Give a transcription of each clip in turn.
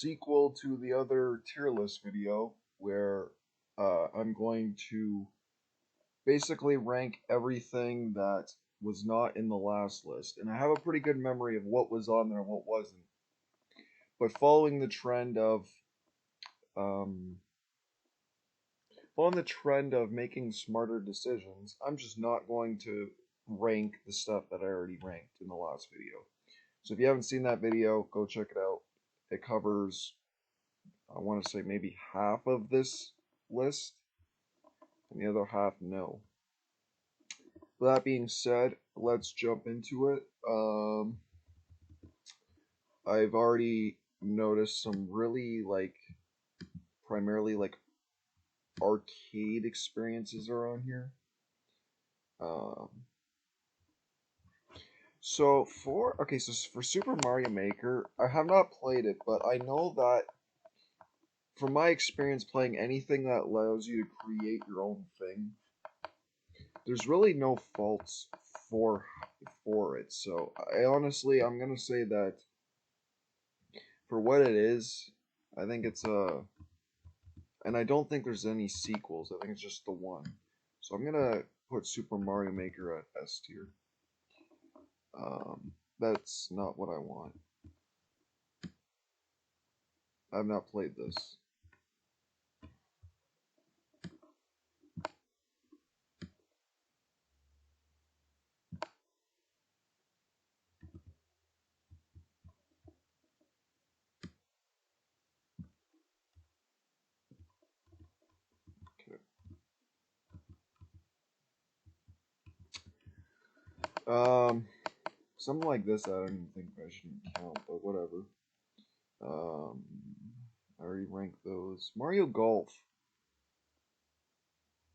sequel to the other tier list video where I'm going to basically rank everything that was not in the last list. And I have a pretty good memory of what was on there and what wasn't. But um, following the trend of making smarter decisions, I'm just not going to rank the stuff that I already ranked in the last video. So if you haven't seen that video, go check it out. It covers, I want to say, maybe half of this list, and the other half no. With that being said, let's jump into it. I've already noticed some really primarily arcade experiences around here. Um, so for Super Mario Maker, I have not played it, but I know that from my experience playing anything that allows you to create your own thing, there's really no faults for for it. So I'm gonna say that for what it is, I think it's a, and I don't think there's any sequels. I think it's just the one. So I'm gonna put Super Mario Maker at S tier. That's not what I want. I've not played this. Okay. Um, Something like this, I don't even think I should count, but whatever. Um, I already ranked those. Mario Golf.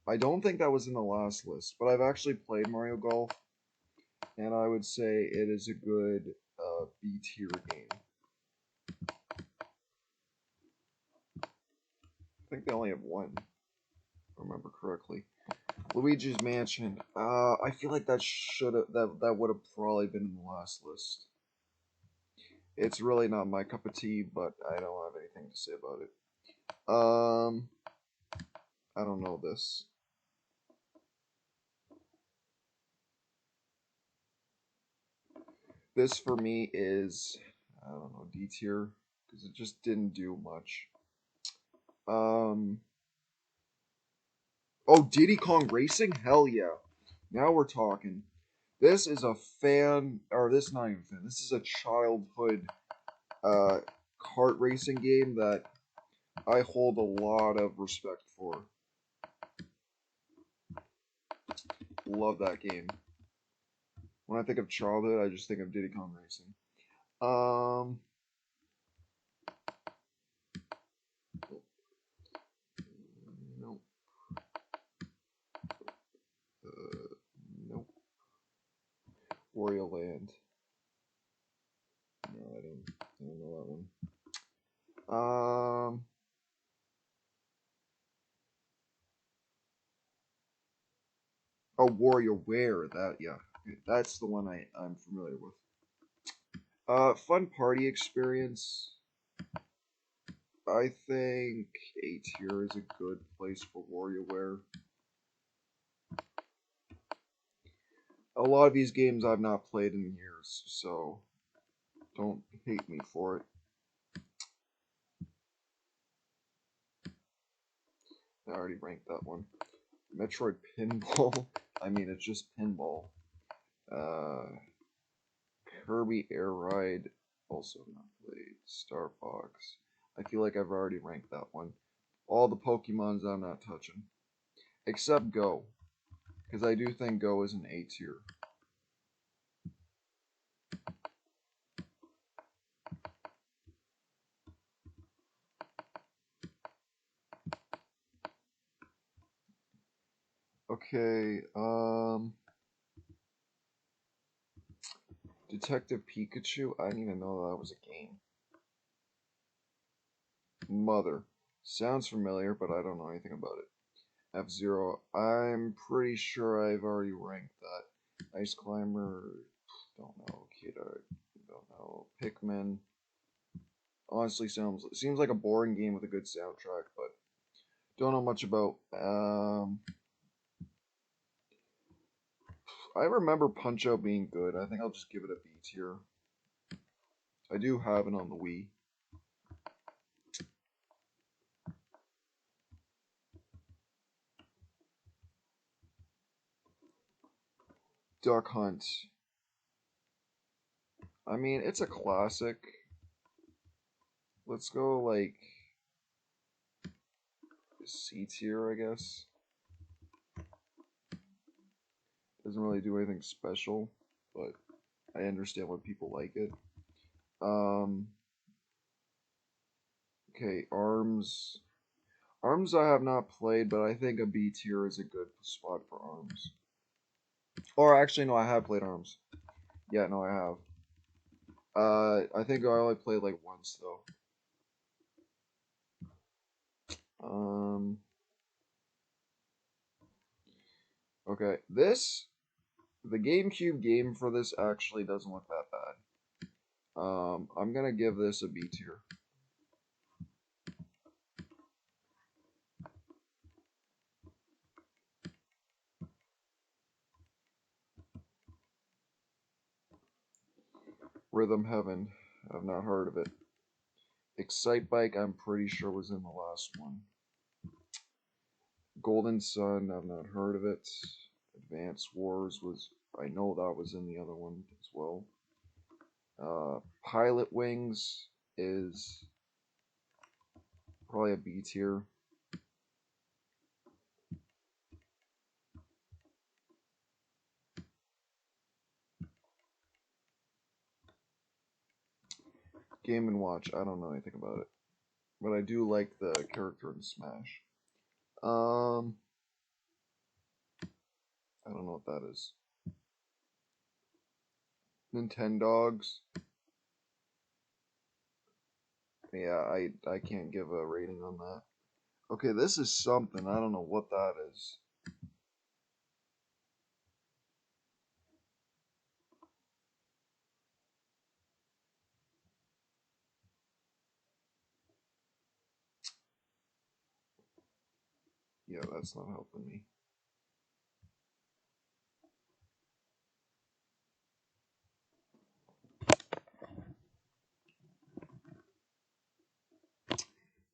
I don't think that was in the last list, but I've actually played Mario Golf, and I would say it is a good B tier game. I think they only have one, if I remember correctly. Luigi's Mansion. I feel like that would have probably been in the last list. It's really not my cup of tea, but I don't have anything to say about it. Um, I don't know this. This for me is, I don't know, D tier because it just didn't do much. Um, oh, Diddy Kong Racing? Hell yeah! Now we're talking. This is a fan, or this is not even fan. This is a childhood uh, kart racing game that I hold a lot of respect for. Love that game. When I think of childhood, I just think of Diddy Kong Racing. Um, nope. Uh, nope. Wario Land. No, I don't know that one. Um, oh, WarioWare. That, yeah, that's the one I'm familiar with. Fun party experience. I think A tier is a good place for WarioWare. A lot of these games I've not played in years, so don't hate me for it. I already ranked that one. Metroid Pinball. I mean, it's just pinball. Uh, Kirby Air Ride. Also not played. Star Fox. I feel like I've already ranked that one. All the Pokemons I'm not touching. Except Go. Because I do think Go is an A tier. Okay, Detective Pikachu? I didn't even know that was a game. Mother. Sounds familiar, but I don't know anything about it. F-Zero. I'm pretty sure I've already ranked that. Ice Climber. Don't know. Kid Art. Don't know. Pikmin. Honestly, seems like a boring game with a good soundtrack, but don't know much about. I remember Punch Out being good. I think I'll just give it a B tier. I do have it on the Wii. Duck Hunt. I mean, it's a classic. Let's go like C tier, I guess. Doesn't really do anything special, but I understand why people like it. Um, okay, Arms. Arms I have not played, but I think a B tier is a good spot for Arms. Or actually, no, I have played Arms. Yeah, no, I have. I think I only played like once though. Um, okay, the GameCube game for this actually doesn't look that bad. I'm gonna give this a B tier. Rhythm Heaven, I've not heard of it. Excite Bike, I'm pretty sure was in the last one. Golden Sun, I've not heard of it. Advance Wars was, I know that was in the other one as well. Pilot Wings is probably a B tier. Game and Watch, I don't know anything about it, but I do like the character in Smash. Um, I don't know what that is. Nintendogs. Yeah, I can't give a rating on that. Okay, this is something. I don't know what that is. Yeah, that's not helping me.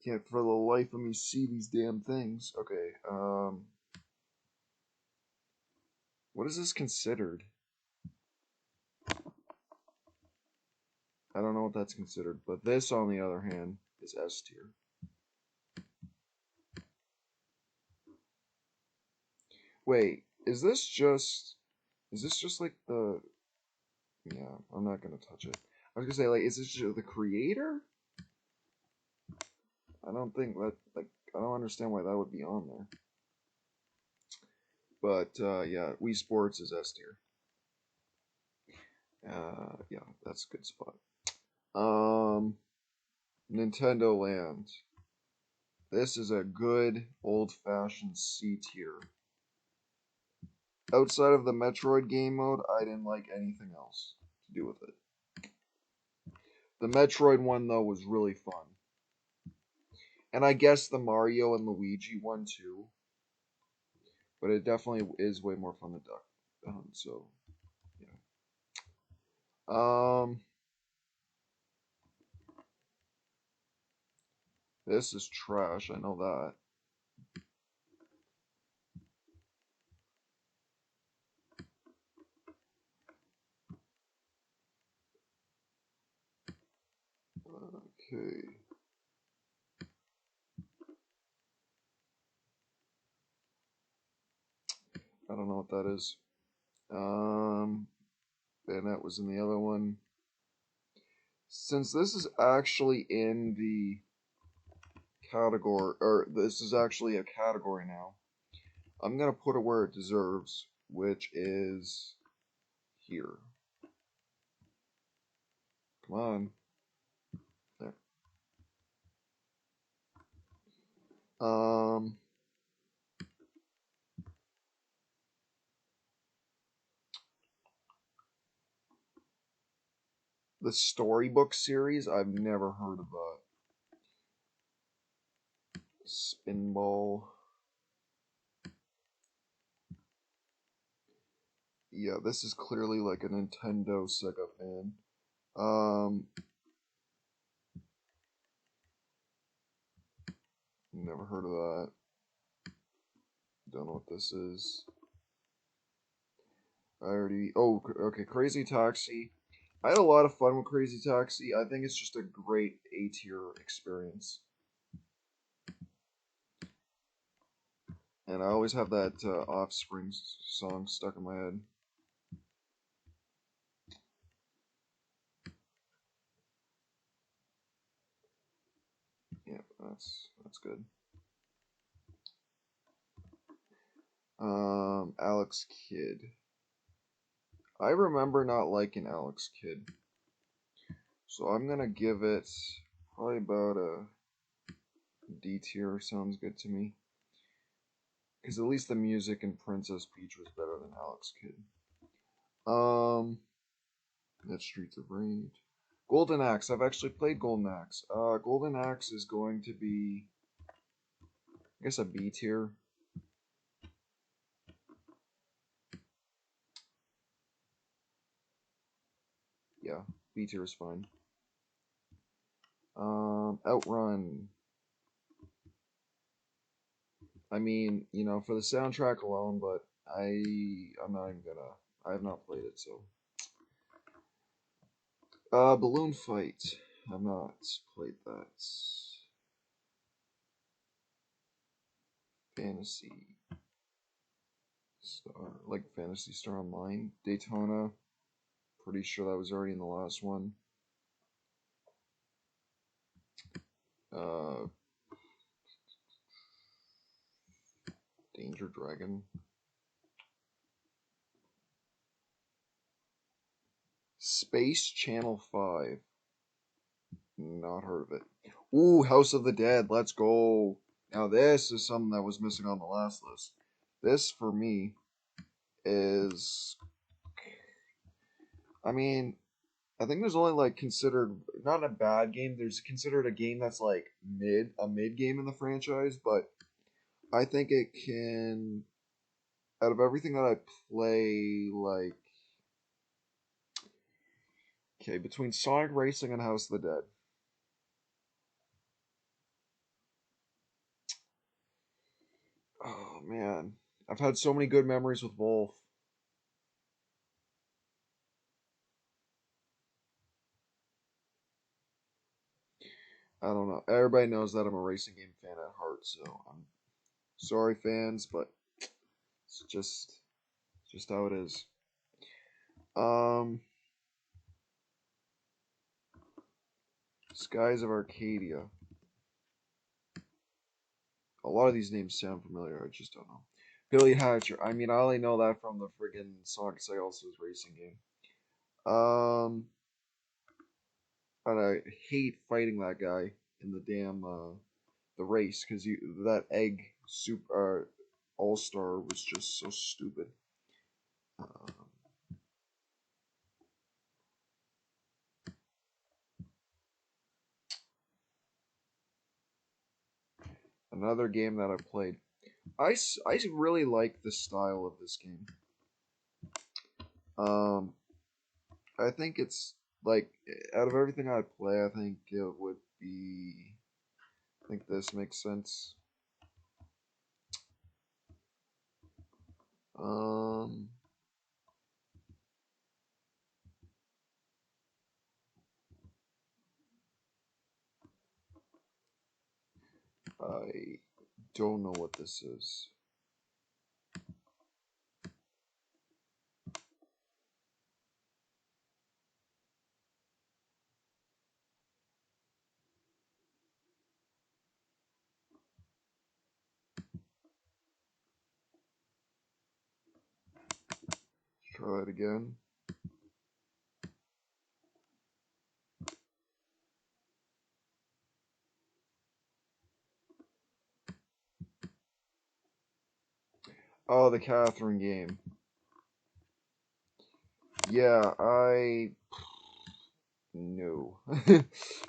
Can't for the life of me see these damn things. Okay, what is this considered? I don't know what that's considered, but this, on the other hand, is S tier. Wait, is this just like the, yeah, I'm not gonna touch it. I was gonna say, like, is this just the creator? I don't think that, like, I don't understand why that would be on there. But, yeah, Wii Sports is S tier. Yeah, that's a good spot. Um, Nintendo Land. This is a good old-fashioned C tier. Outside of the Metroid game mode, I didn't like anything else to do with it. The Metroid one though was really fun, and I guess the Mario and Luigi one too. But it definitely is way more fun than Duck. So yeah. Um, this is trash. I know that. Okay. I don't know what that is. Bayonetta was in the other one. Since this is actually in the category, or this is actually a category now, I'm gonna put it where it deserves, which is here. Come on. There. Um, The Storybook series, I've never heard of that. Spinball. Yeah, this is clearly like a Nintendo Sega fan. Never heard of that. Don't know what this is. I already. Oh, okay. Crazy Taxi. I had a lot of fun with Crazy Taxi. I think it's just a great A tier experience. And I always have that Offspring song stuck in my head. Yeah, that's good. Alex Kidd. I remember not liking Alex Kidd, so I'm gonna give it probably about a D tier. Sounds good to me. Because at least the music in Princess Peach was better than Alex Kidd. Um, that's Streets of Rage. Golden Axe. I've actually played Golden Axe. Golden Axe is going to be, I guess, a B tier. Yeah, B tier is fine. Outrun. I mean, for the soundtrack alone, but I'm not even gonna. I have not played it, so. Balloon Fight. I've not played that. Fantasy Star, like Fantasy Star Online. Daytona. Pretty sure that was already in the last one. Uh, Danger Dragon. Space Channel 5. Not heard of it. Ooh, House of the Dead. Let's go. Now, this is something that was missing on the last list. This, for me, is. I mean, I think there's only like considered not a bad game. There's considered a game that's like a mid game in the franchise, but I think it can. Out of everything that I play, like okay, between Sonic Racing and House of the Dead, oh man, I've had so many good memories with Wolf. I don't know. Everybody knows that I'm a racing game fan at heart, so I'm sorry, fans, but it's just how it is. Um, Skies of Arcadia. A lot of these names sound familiar. I just don't know. Billy Hatcher. I mean, I only know that from the friggin' Sonic Cycles racing game. Um, and I hate fighting that guy in the damn the race because you that egg super all star was just so stupid. Uh, Another game that I played. I really like the style of this game. Um, I think it's like out of everything I play, I think it would be. I think this makes sense. Um, I don't know what this is. Try it again. Oh, the Catherine game. Yeah, I no.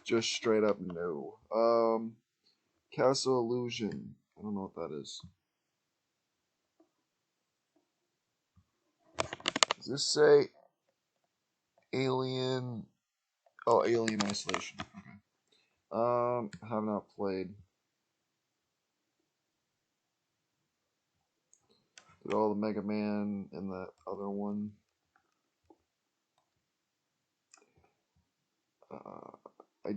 Just straight up no. Castle Illusion. I don't know what that is. Does this say Alien? Oh, Alien Isolation. Okay. Have not played. Did all the Mega Man and the other one. I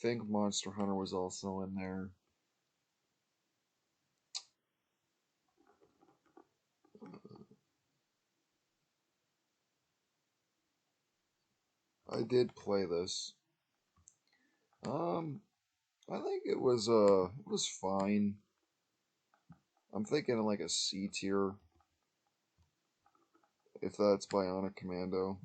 think Monster Hunter was also in there. I did play this. I think it was fine. I'm thinking like a C tier, if that's Bionic Commando.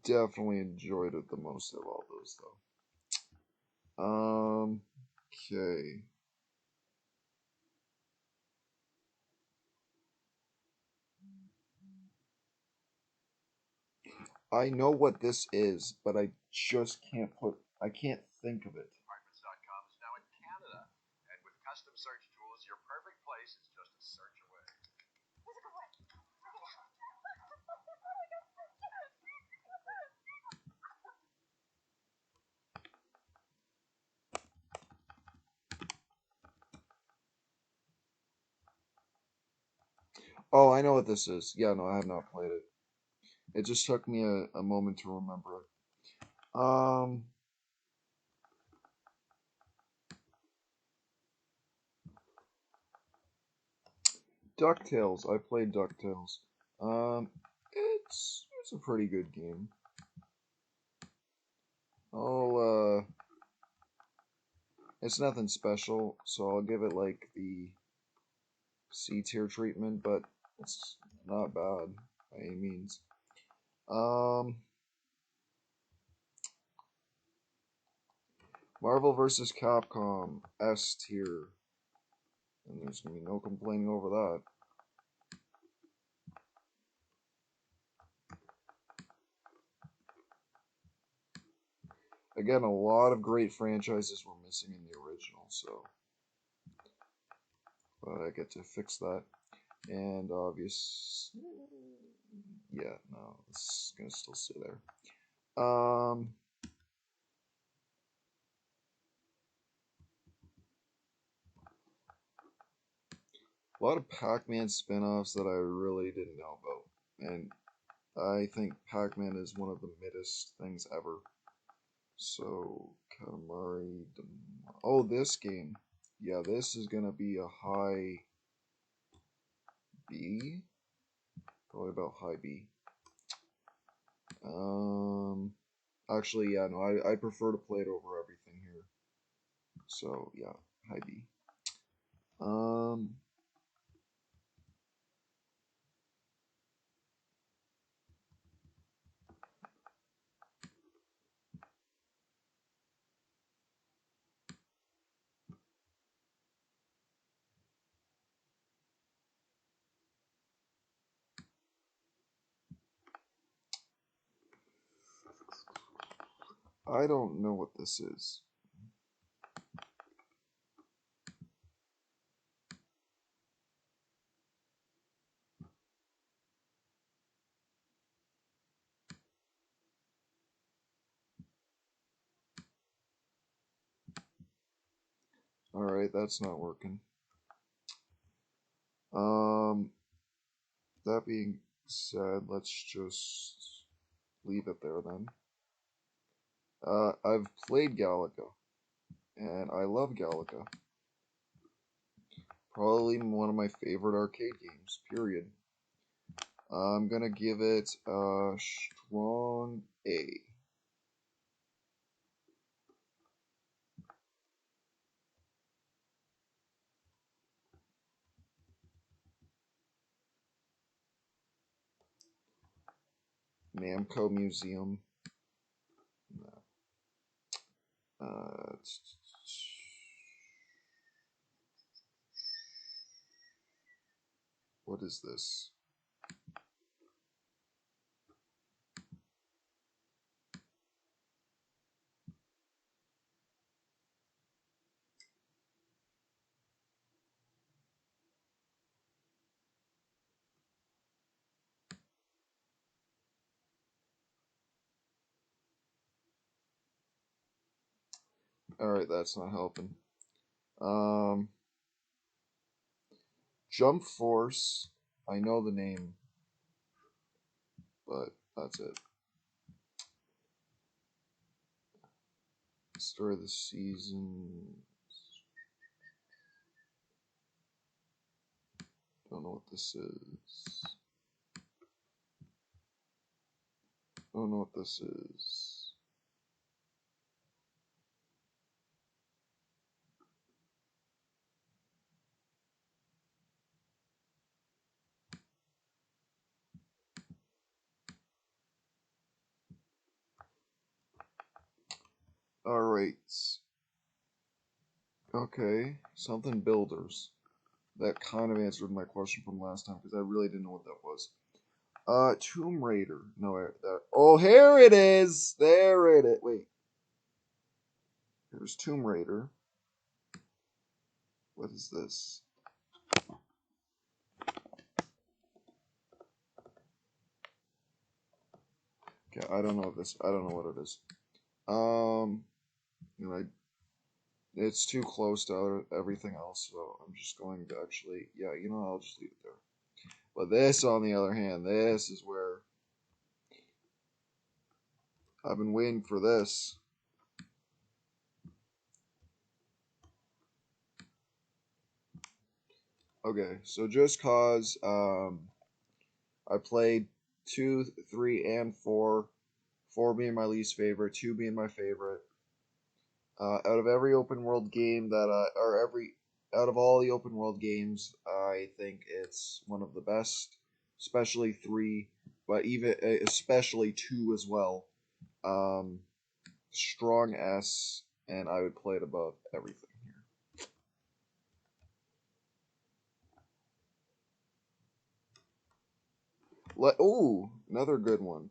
Definitely enjoyed it the most of all those though. Okay. I know what this is, but I just I can't think of it. Apartments.com is now in Canada, and with custom search tools, your perfect place is just a search away. Oh, I know what this is. Yeah, no, I have not played it. It just took me a moment to remember it. DuckTales. I played DuckTales. It's a pretty good game. I'll it's nothing special, so I'll give it like the C tier treatment, but it's not bad by any means. Um, Marvel vs. Capcom S tier, and there's gonna be no complaining over that. Again, a lot of great franchises were missing in the original, so but I get to fix that. And obvious, yeah, no, it's gonna still stay there. A lot of Pac-Man spin-offs that I really didn't know about, and I think Pac-Man is one of the middest things ever. So Katamari, oh, this game, yeah, this is gonna be a high B, probably about high B. Actually, yeah, no, I prefer to play it over everything here. So yeah, high B. Um, I don't know what this is. All right, that's not working. Um, that being said, let's just leave it there then. I've played Galaga, and I love Galaga. Probably one of my favorite arcade games, period. I'm gonna give it a strong A. Namco Museum. Uh, What is this? Alright, that's not helping. Jump Force. I know the name, but that's it. Story of the season. Don't know what this is. Don't know what this is. Alright. Okay, something builders. That kind of answered my question from last time because I really didn't know what that was. Tomb Raider. No, oh, here it is. There it is. Wait. Here's Tomb Raider. What is this? Okay, I don't know this. I don't know what it is. And it's too close to everything else, so I'm just going to actually, yeah, you know, I'll just leave it there. But this, on the other hand, this is where I've been waiting for this. Okay, so just cause I played 2, 3, and 4. 4 being my least favorite, 2 being my favorite. Out of every open world game out of all the open world games, I think it's one of the best, especially 3, but even especially 2 as well. Um, Strong S, and I would play it above everything here. Ooh, another good one.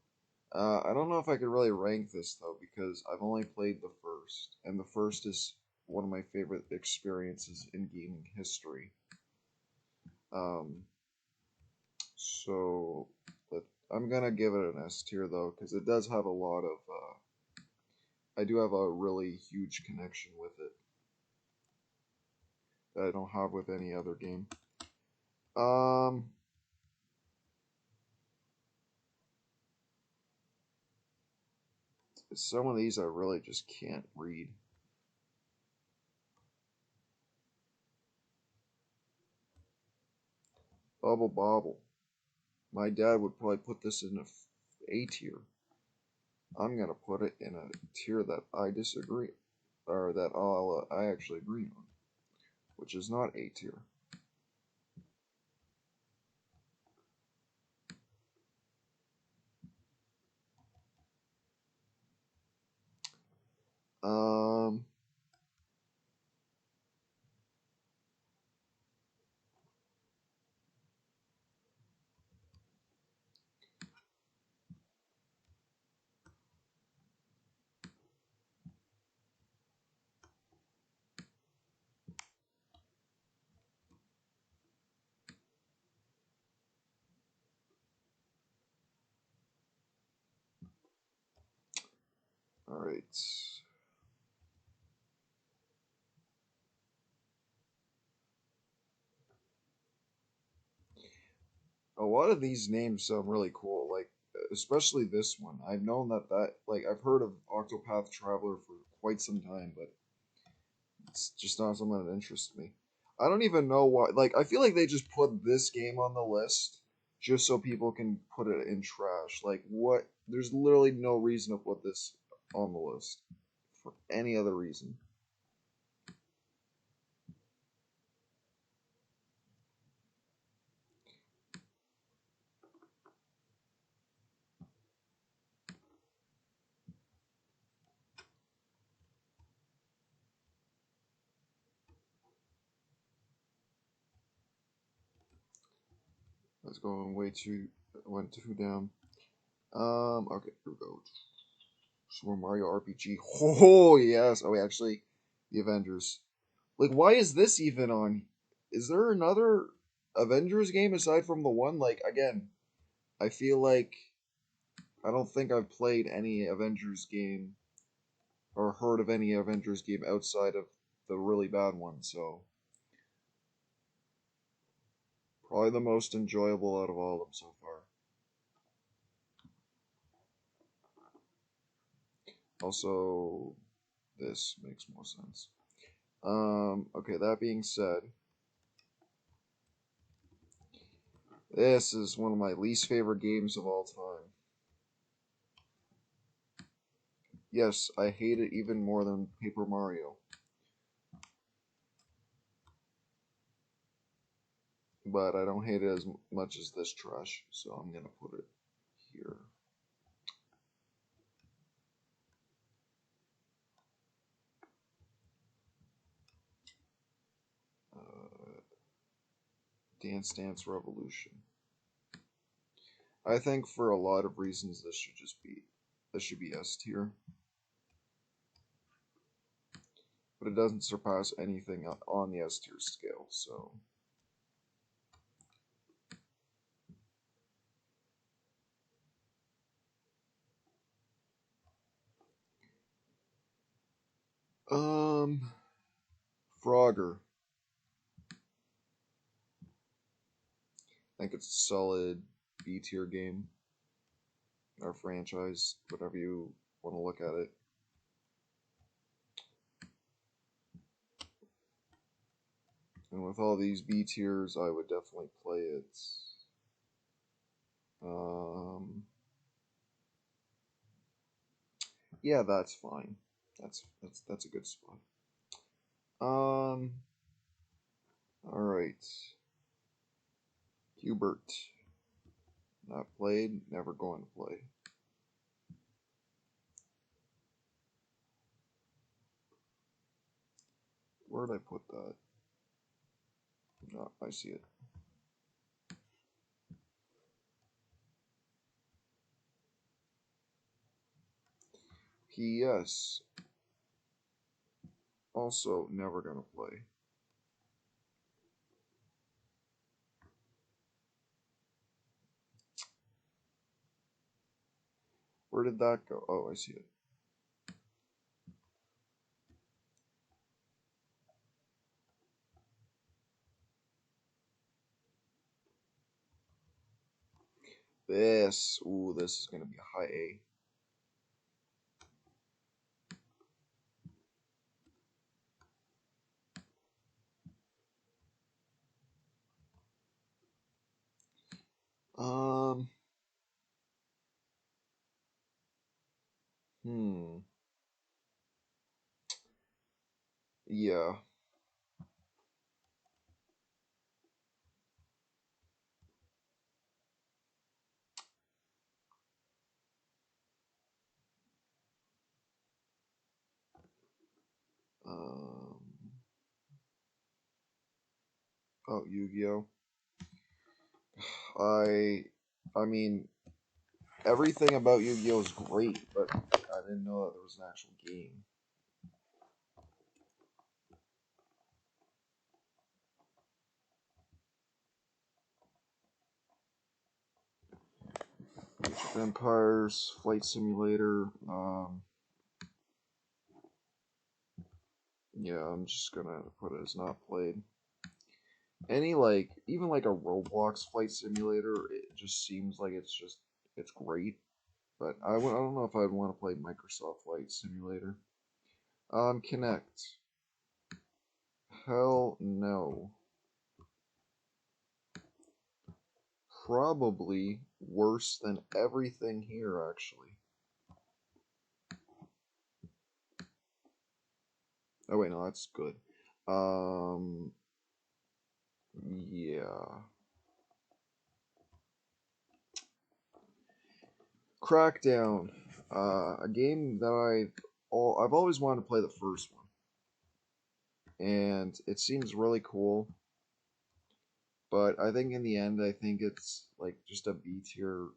I don't know if I could really rank this though because I've only played the first, and the first is one of my favorite experiences in gaming history. Um, so but I'm gonna give it an S tier though because it does have a lot of. I do have a really huge connection with it that I don't have with any other game. Um, some of these I really just can't read. Bubble Bobble. My dad would probably put this in A tier. I'm gonna put it in a tier that I disagree, or that I actually agree on, which is not A tier. Um, all right. A lot of these names sound really cool, like especially this one. I've known that like I've heard of Octopath Traveler for quite some time, but it's just not something that interests me. I don't even know why. Like I feel like they just put this game on the list just so people can put it in trash. Like what? There's literally no reason to put this on the list for any other reason. That's going way too went too down. Okay, here we go. Super Mario RPG. Oh yes. Oh, actually, the Avengers. Like, why is this even on? Is there another Avengers game aside from the one? Like, again, I feel like I don't think I've played any Avengers game or heard of any Avengers game outside of the really bad one. So probably the most enjoyable out of all of them so far. Also, this makes more sense. Okay, that being said, this is one of my least favorite games of all time. Yes, I hate it even more than Paper Mario. But I don't hate it as much as this trash, so I'm gonna put it here. Uh, Dance Dance Revolution. I think for a lot of reasons this should be S tier, but it doesn't surpass anything on the S tier scale. So um, Frogger. I think it's a solid B tier game or franchise, whatever you want to look at it. And with all these B tiers, I would definitely play it. Um, yeah, that's fine. That's a good spot. All right. Hubert, not played, never going to play. Where'd I put that? No, I see it. P.S. Also, never gonna play. Where did that go? Oh, I see it. This. Ooh, this is gonna be a high A. Um. Hmm. Yeah. Um. Oh, Yu-Gi-Oh. I. I mean, everything about Yu-Gi-Oh is great, but I didn't know that there was an actual game. Age of Empires, Flight Simulator. Yeah, I'm just gonna put it as not played. Any like even like a Roblox flight simulator, it just seems like it's great. But I don't know if I'd want to play Microsoft Flight Simulator. Connect. Hell no. Probably worse than everything here, actually. Oh wait, no, that's good. Um, yeah. Crackdown. A game that I've always wanted to play the first one, and it seems really cool. But I think in the end, I think it's like just a B tier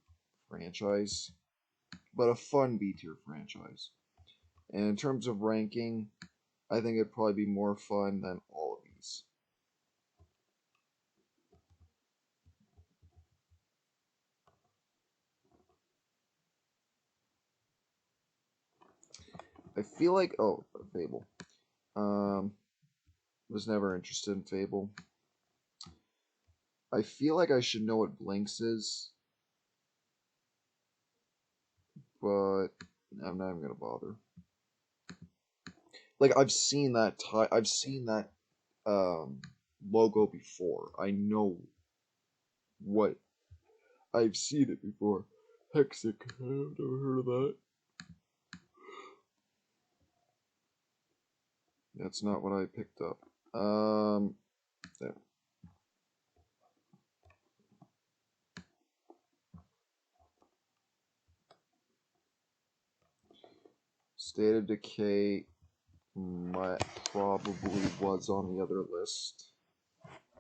franchise, but a fun B tier franchise. And in terms of ranking, I think it'd probably be more fun than all of these. I feel like Fable. Um, was never interested in Fable. I feel like I should know what Blinks is, but I'm not even gonna bother. Like I've seen that logo before. I know what I've seen it before. Hexic. I've never heard of that. That's not what I picked up. There. State of Decay might probably was on the other list.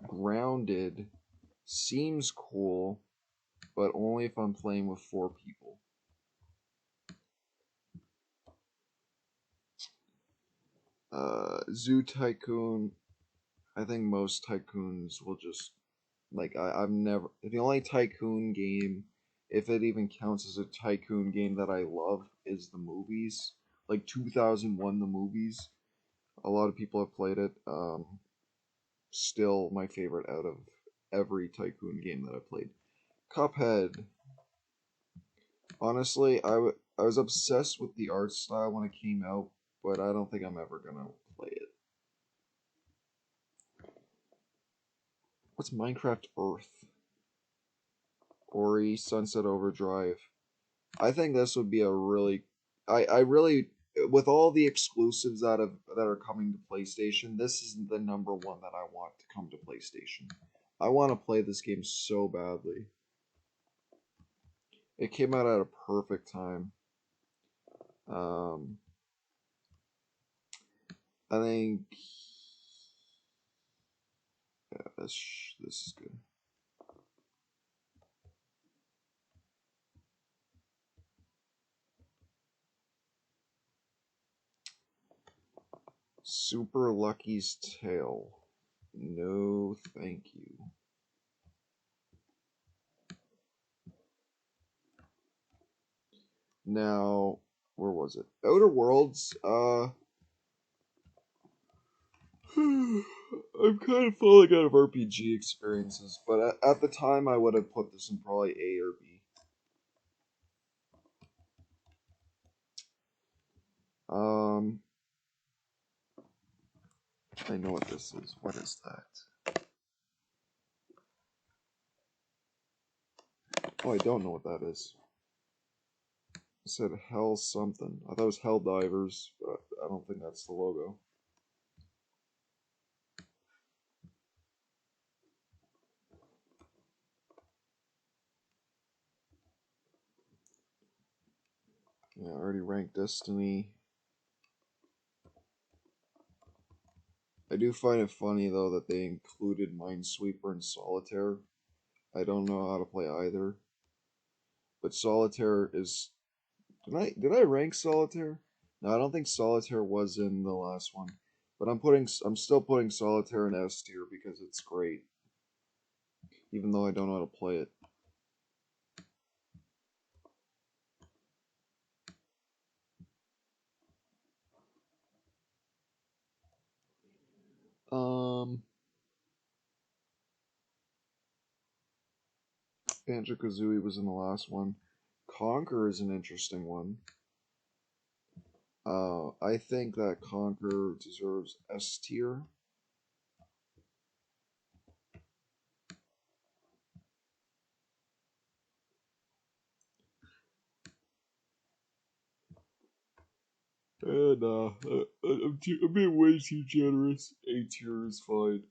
Grounded seems cool, but only if I'm playing with 4 people. Zoo Tycoon. I think most tycoons will just like I've never the only tycoon game, if it even counts as a tycoon game that I love, is the movies. Like 2001, the movies. A lot of people have played it. Still my favorite out of every tycoon game that I played. Cuphead. Honestly, I was obsessed with the art style when it came out, but I don't think I'm ever gonna play it. What's Minecraft Earth? Ori, Sunset Overdrive. I think this would be a really, I really, with all the exclusives that are coming to PlayStation, this is the number one that I want to come to PlayStation. I want to play this game so badly. It came out at a perfect time. Um, I think yeah, this is good. Super Lucky's Tale. No, thank you. Now, where was it? Outer Worlds. I'm kind of falling out of RPG experiences, but at the time I would have put this in probably A or B. Um, I know what this is. What is that? Oh, I don't know what that is. It said Hell something. I thought it was Hell Divers, but I don't think that's the logo. Yeah, I already ranked Destiny. I do find it funny though that they included Minesweeper and Solitaire. I don't know how to play either, but Solitaire is. Did I rank Solitaire? No, I don't think Solitaire was in the last one, but I'm still putting Solitaire in S tier because it's great, even though I don't know how to play it. Um, Banjo Kazooie was in the last one. Conquer is an interesting one. I think that Conquer deserves S tier. And I'm being way too generous. A tier is fine.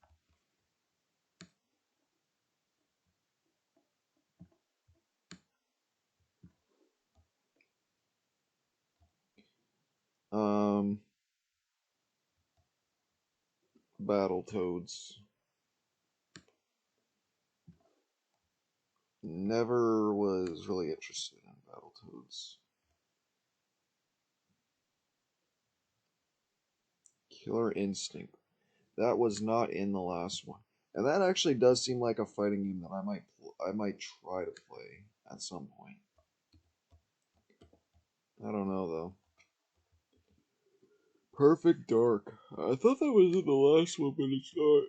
Um, Battletoads. Never was really interested in Battletoads. Killer Instinct. That was not in the last one, and that actually does seem like a fighting game that I might try to play at some point. I don't know though. Perfect Dark. I thought that was in the last one, but it's not.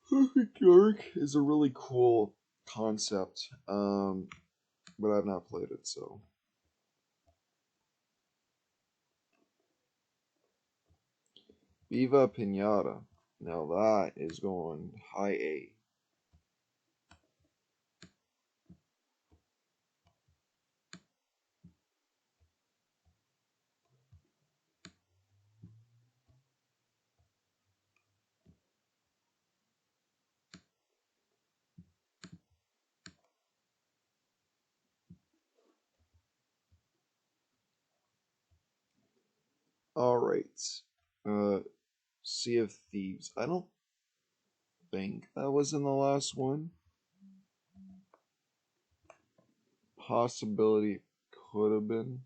Perfect Dark is a really cool concept, but I've not played it, so. Viva Pinata. Now that is going high A. All right. Sea of Thieves. I don't think that was in the last one. Possibility could have been.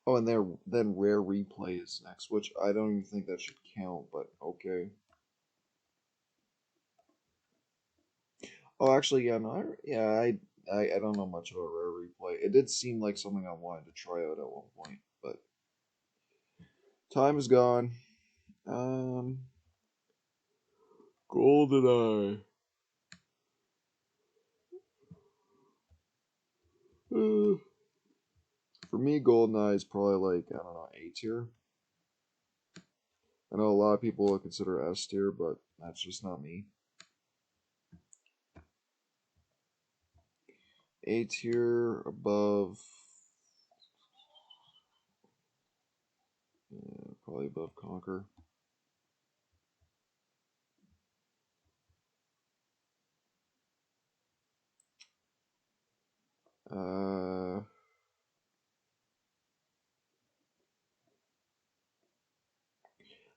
Oh, and then Rare Replay is next, which I don't even think that should count, but okay. Oh, actually, yeah, no, I don't know much about Rare Replay. It did seem like something I wanted to try out at one point, but time is gone. Um, GoldenEye. Uh, for me, GoldenEye is probably like, I don't know, A tier. I know a lot of people would consider S tier, but that's just not me. A tier above, yeah, probably above Conquer. Uh,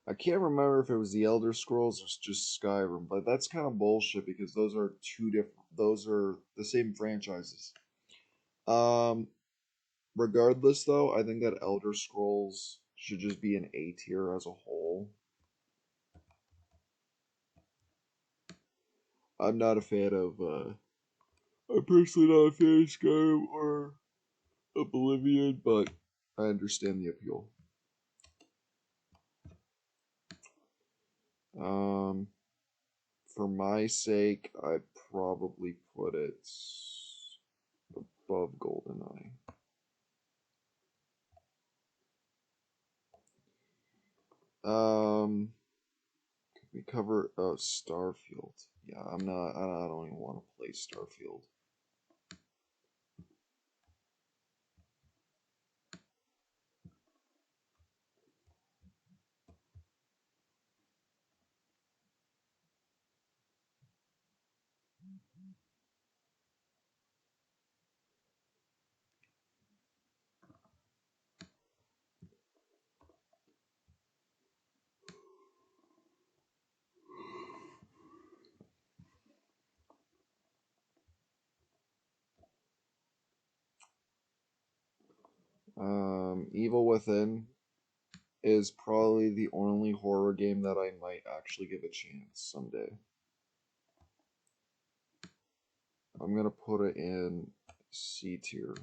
I can't remember if it was the Elder Scrolls or just Skyrim, but that's kind of bullshit because those are two different. Those are the same franchises. Um, Regardless, though, I think that Elder Scrolls should just be an A tier as a whole. I'm not a fan of. I'm personally not a fan of Skyrim or Oblivion, but I understand the appeal. Um, for my sake, I'd probably put it above GoldenEye. We cover Starfield. Yeah, I'm not. I don't even want to play Starfield. Evil Within is probably the only horror game that I might actually give a chance someday. I'm gonna put it in C tier.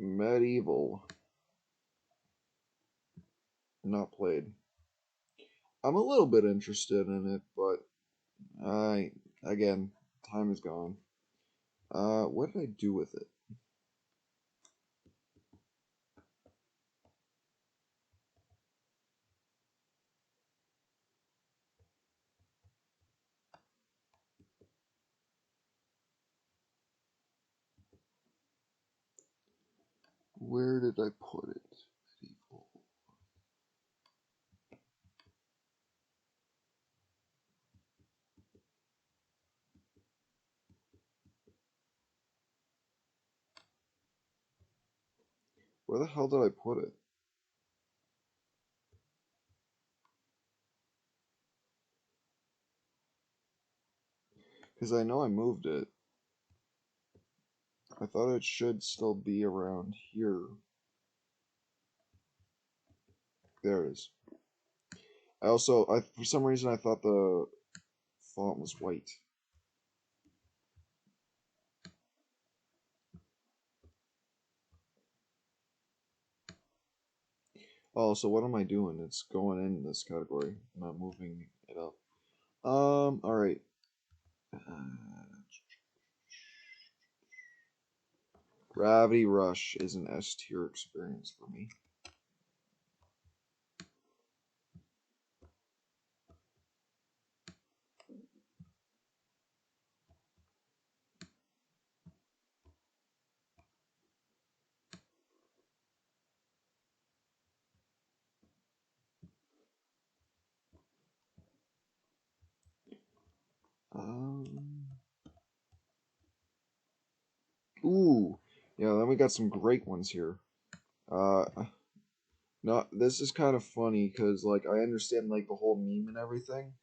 Medieval. Not played. I'm a little bit interested in it, but I again, time is gone. What did I do with it? Where did I put it? Medieval. Where the hell did I put it? Because I know I moved it. I thought it should still be around here. There it is. For some reason, I thought the font was white. Oh, so what am I doing? It's going in this category, not moving it up. Alright. Gravity Rush is an S tier experience for me. Ooh, yeah. Then we got some great ones here. Uh, Not this is kind of funny because like I understand like the whole meme and everything,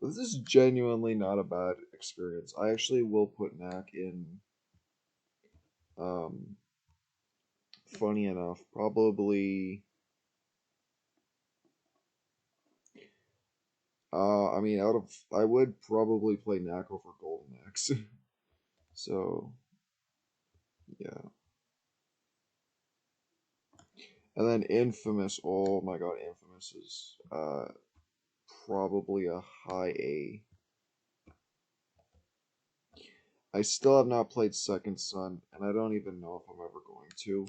but this is genuinely not a bad experience. I actually will put Knack in. Um, Funny enough, probably. I mean, I would probably play Knack over Golden Axe. So yeah, and then Infamous. Oh my God, Infamous is probably a high A. I still have not played Second Son, and I don't even know if I'm ever going to.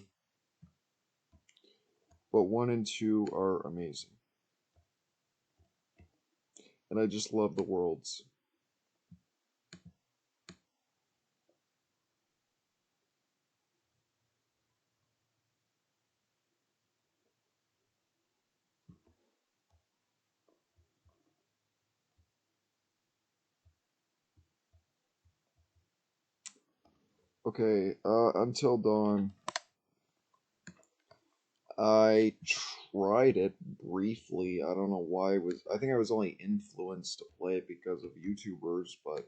But 1 and 2 are amazing. And I just love the worlds. Okay, Until Dawn. I tried it briefly. I don't know why it was. I think I was only influenced to play it because of YouTubers, but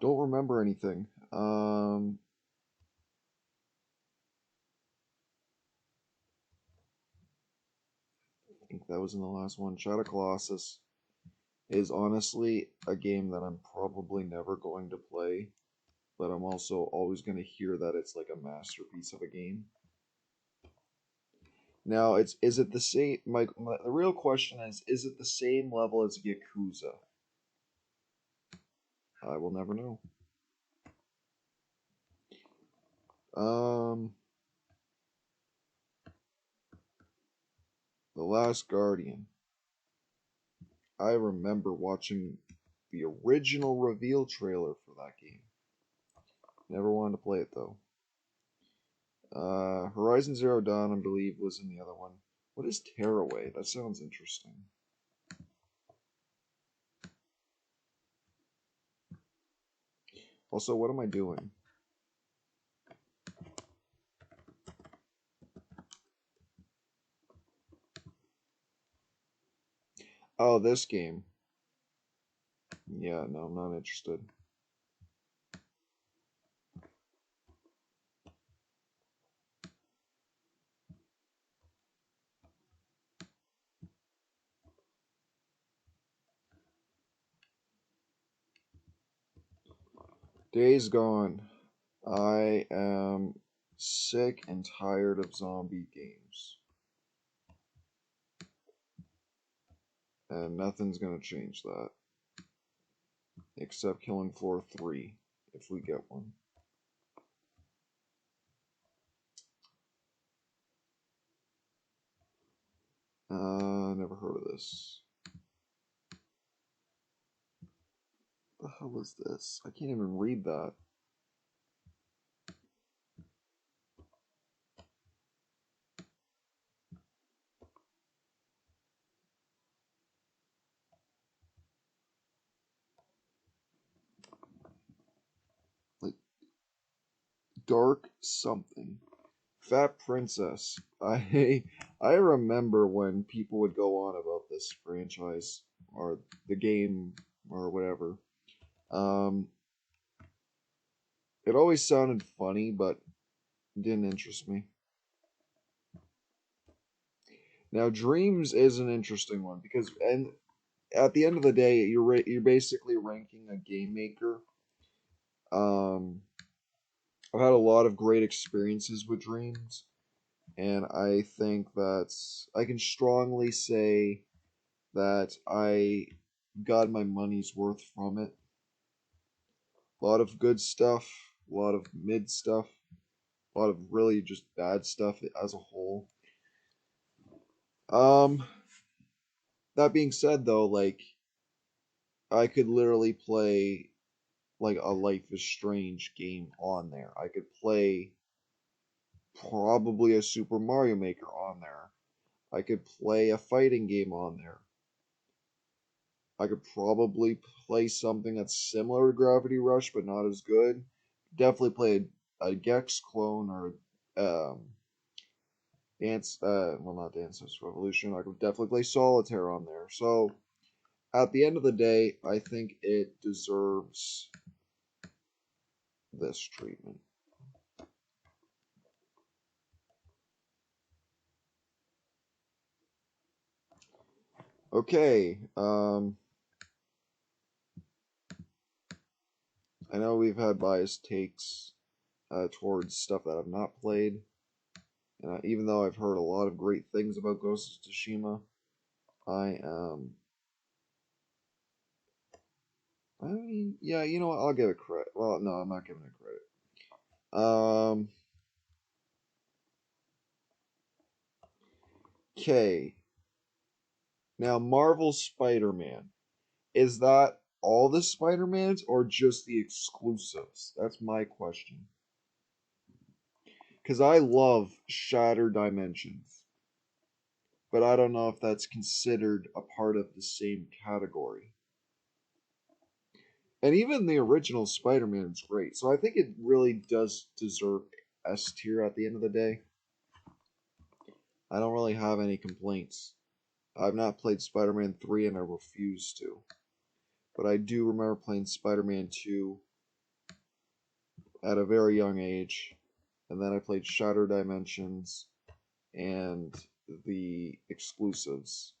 don't remember anything. I think that was in the last one. Shadow Colossus is honestly a game that I'm probably never going to play, but I'm also always going to hear that it's like a masterpiece of a game. Now, is it the same? The real question is it the same level as Yakuza? I will never know. Um, The Last Guardian. I remember watching the original reveal trailer for that game. Never wanted to play it though. Horizon Zero Dawn, I believe, was in the other one. What is Tearaway? That sounds interesting. Also, what am I doing? Oh, this game. Yeah, no, I'm not interested. Days Gone. I am sick and tired of zombie games. And nothing's gonna change that. Except Killing Floor 3, if we get one. Never heard of this. What the hell is this? I can't even read that. Dark something. Fat Princess. I remember when people would go on about this franchise or the game or whatever. Um, it always sounded funny, but didn't interest me. Now, Dreams is an interesting one because, and at the end of the day, you're basically ranking a game maker. Um, I've had a lot of great experiences with Dreams, and I think that I can strongly say that I got my money's worth from it. A lot of good stuff, a lot of mid stuff, a lot of really just bad stuff as a whole. Um, that being said, though, like I could literally play like a Life is Strange game on there. I could play probably a Super Mario Maker on there. I could play a fighting game on there. I could probably play something that's similar to Gravity Rush but not as good. Definitely play a Gex clone or not Dance Dance Revolution. I could definitely play Solitaire on there. So at the end of the day, I think it deserves this treatment. Okay, I know we've had biased takes towards stuff that I've not played. Even though I've heard a lot of great things about Ghost of Tsushima, I am. I mean, yeah, you know what? I'll give it credit. Well, no, I'm not giving it credit. Okay. Now, Marvel Spider-Man. Is that all the Spider-Mans or just the exclusives? That's my question. Because I love Shattered Dimensions, but I don't know if that's considered a part of the same category. And even the original Spider-Man is great, so I think it really does deserve S tier at the end of the day. I don't really have any complaints. I've not played Spider-Man 3 and I refuse to. But I do remember playing Spider-Man 2 at a very young age. And then I played Shattered Dimensions and the exclusives.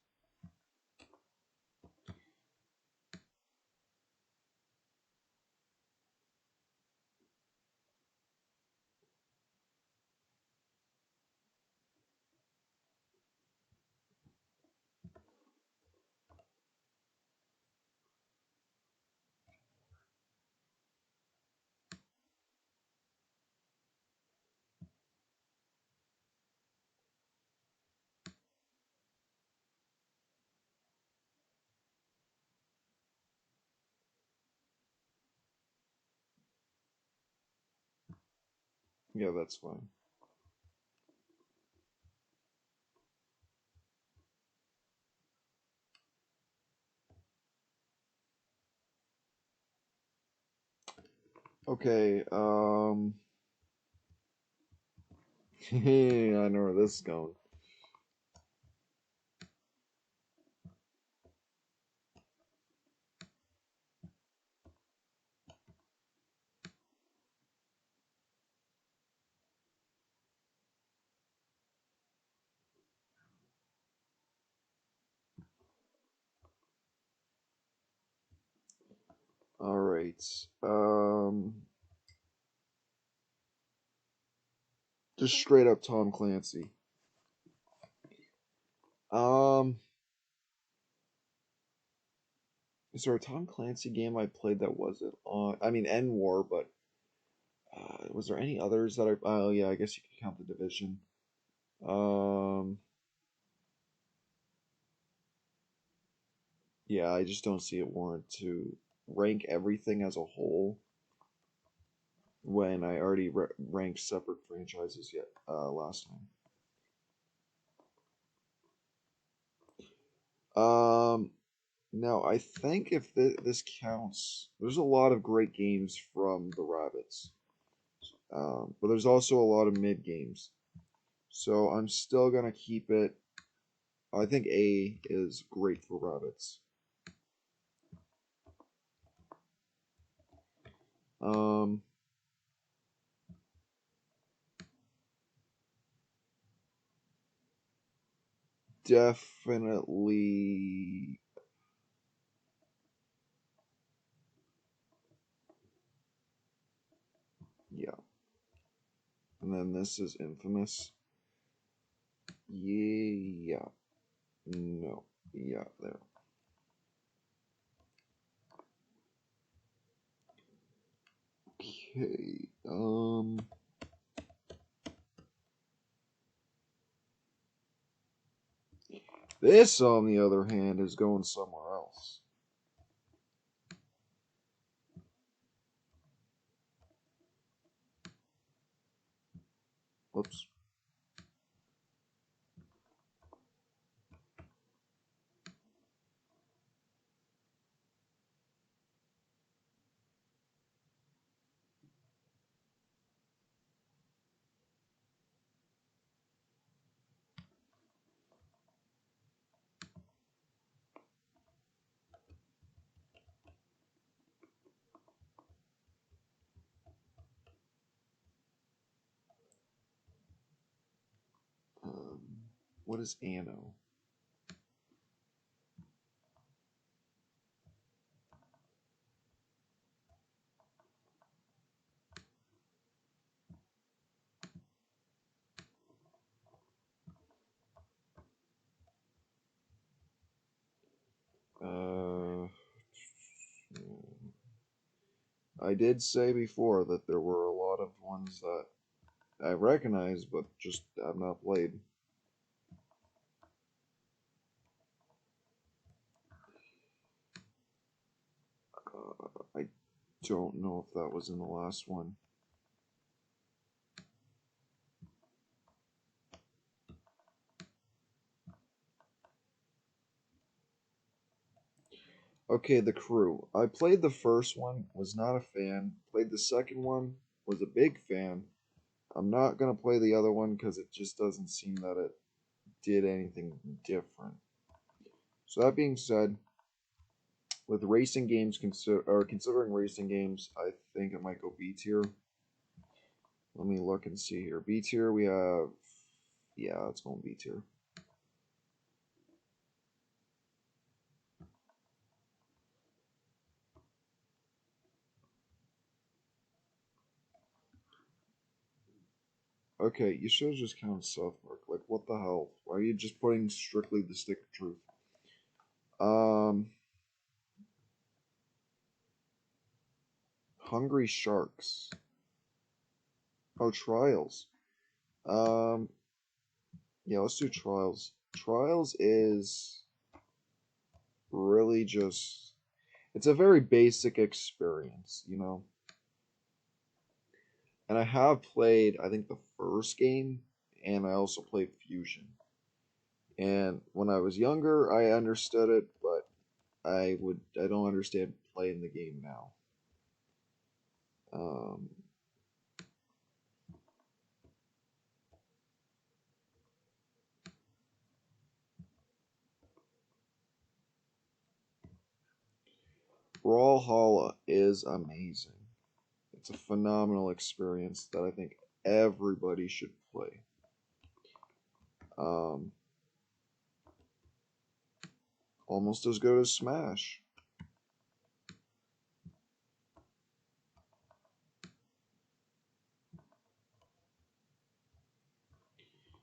Yeah, that's fine. Okay, I know where this is going. Alright. Just straight up Tom Clancy. Um, is there a Tom Clancy game I played that wasn't on? I mean, End War, but was there any others that I? Oh yeah, I guess you could count the Division. Um, yeah, I just don't see it warrant to rank everything as a whole when I already ranked separate franchises yet last time. Now I think if this counts, there's a lot of great games from the Rabbits. But there's also a lot of mid games. So I'm still gonna keep it. I think A is great for rabbits. Um, definitely. Yeah. And then this is infamous. Yeah. No. Yeah, there. Okay. This, on the other hand, is going somewhere else. Whoops. Um, what is Anno? Uh, I did say before that there were a lot of ones that I recognize, but just have not played. I don't know if that was in the last one. Okay, The Crew. I played the first one, was not a fan. Played the second one, was a big fan. I'm not gonna play the other one because it just doesn't seem that it did anything different. So that being said, with racing games considering racing games, I think it might go B tier. Let me look and see here. B tier, we have, yeah, it's going B tier. Okay, you should have just counted South Park. Like, what the hell? Why are you just putting strictly the stick of truth? Um, Hungry Sharks. Oh, Trials. Um, yeah, let's do Trials. Trials is really just, it's a very basic experience, you know? And I have played, I think, the first game, and I also played Fusion. And when I was younger, I understood it, but I don't understand playing the game now. Um, Brawlhalla is amazing. It's a phenomenal experience that I think everybody should play. Um, Almost as good as Smash.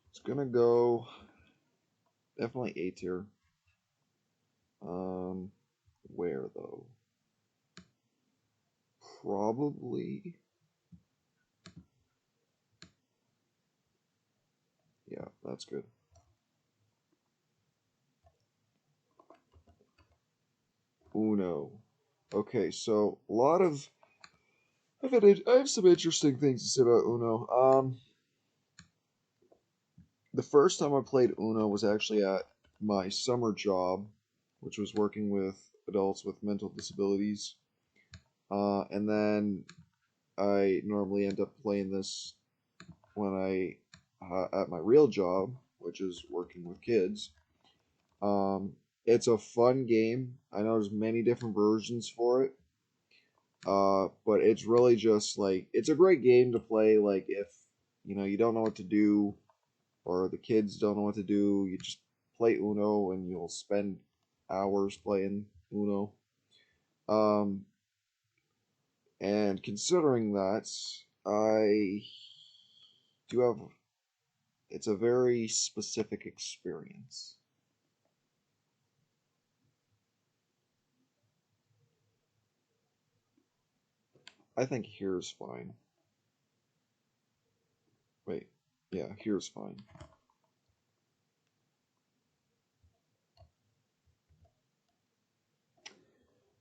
It's gonna go definitely A tier. Um, where though? Probably. Yeah, that's good. Uno. Okay, so a lot of I have some interesting things to say about Uno. The first time I played Uno was actually at my summer job, which was working with adults with mental disabilities. And then I normally end up playing this when I at my real job, which is working with kids. Um, it's a fun game. I know there's many different versions for it, but it's really just like it's a great game to play. Like if you don't know what to do, or the kids don't know what to do, you just play Uno and you'll spend hours playing Uno. Um, and considering that, I do have it's a very specific experience. I think here's fine. Wait, yeah, here's fine.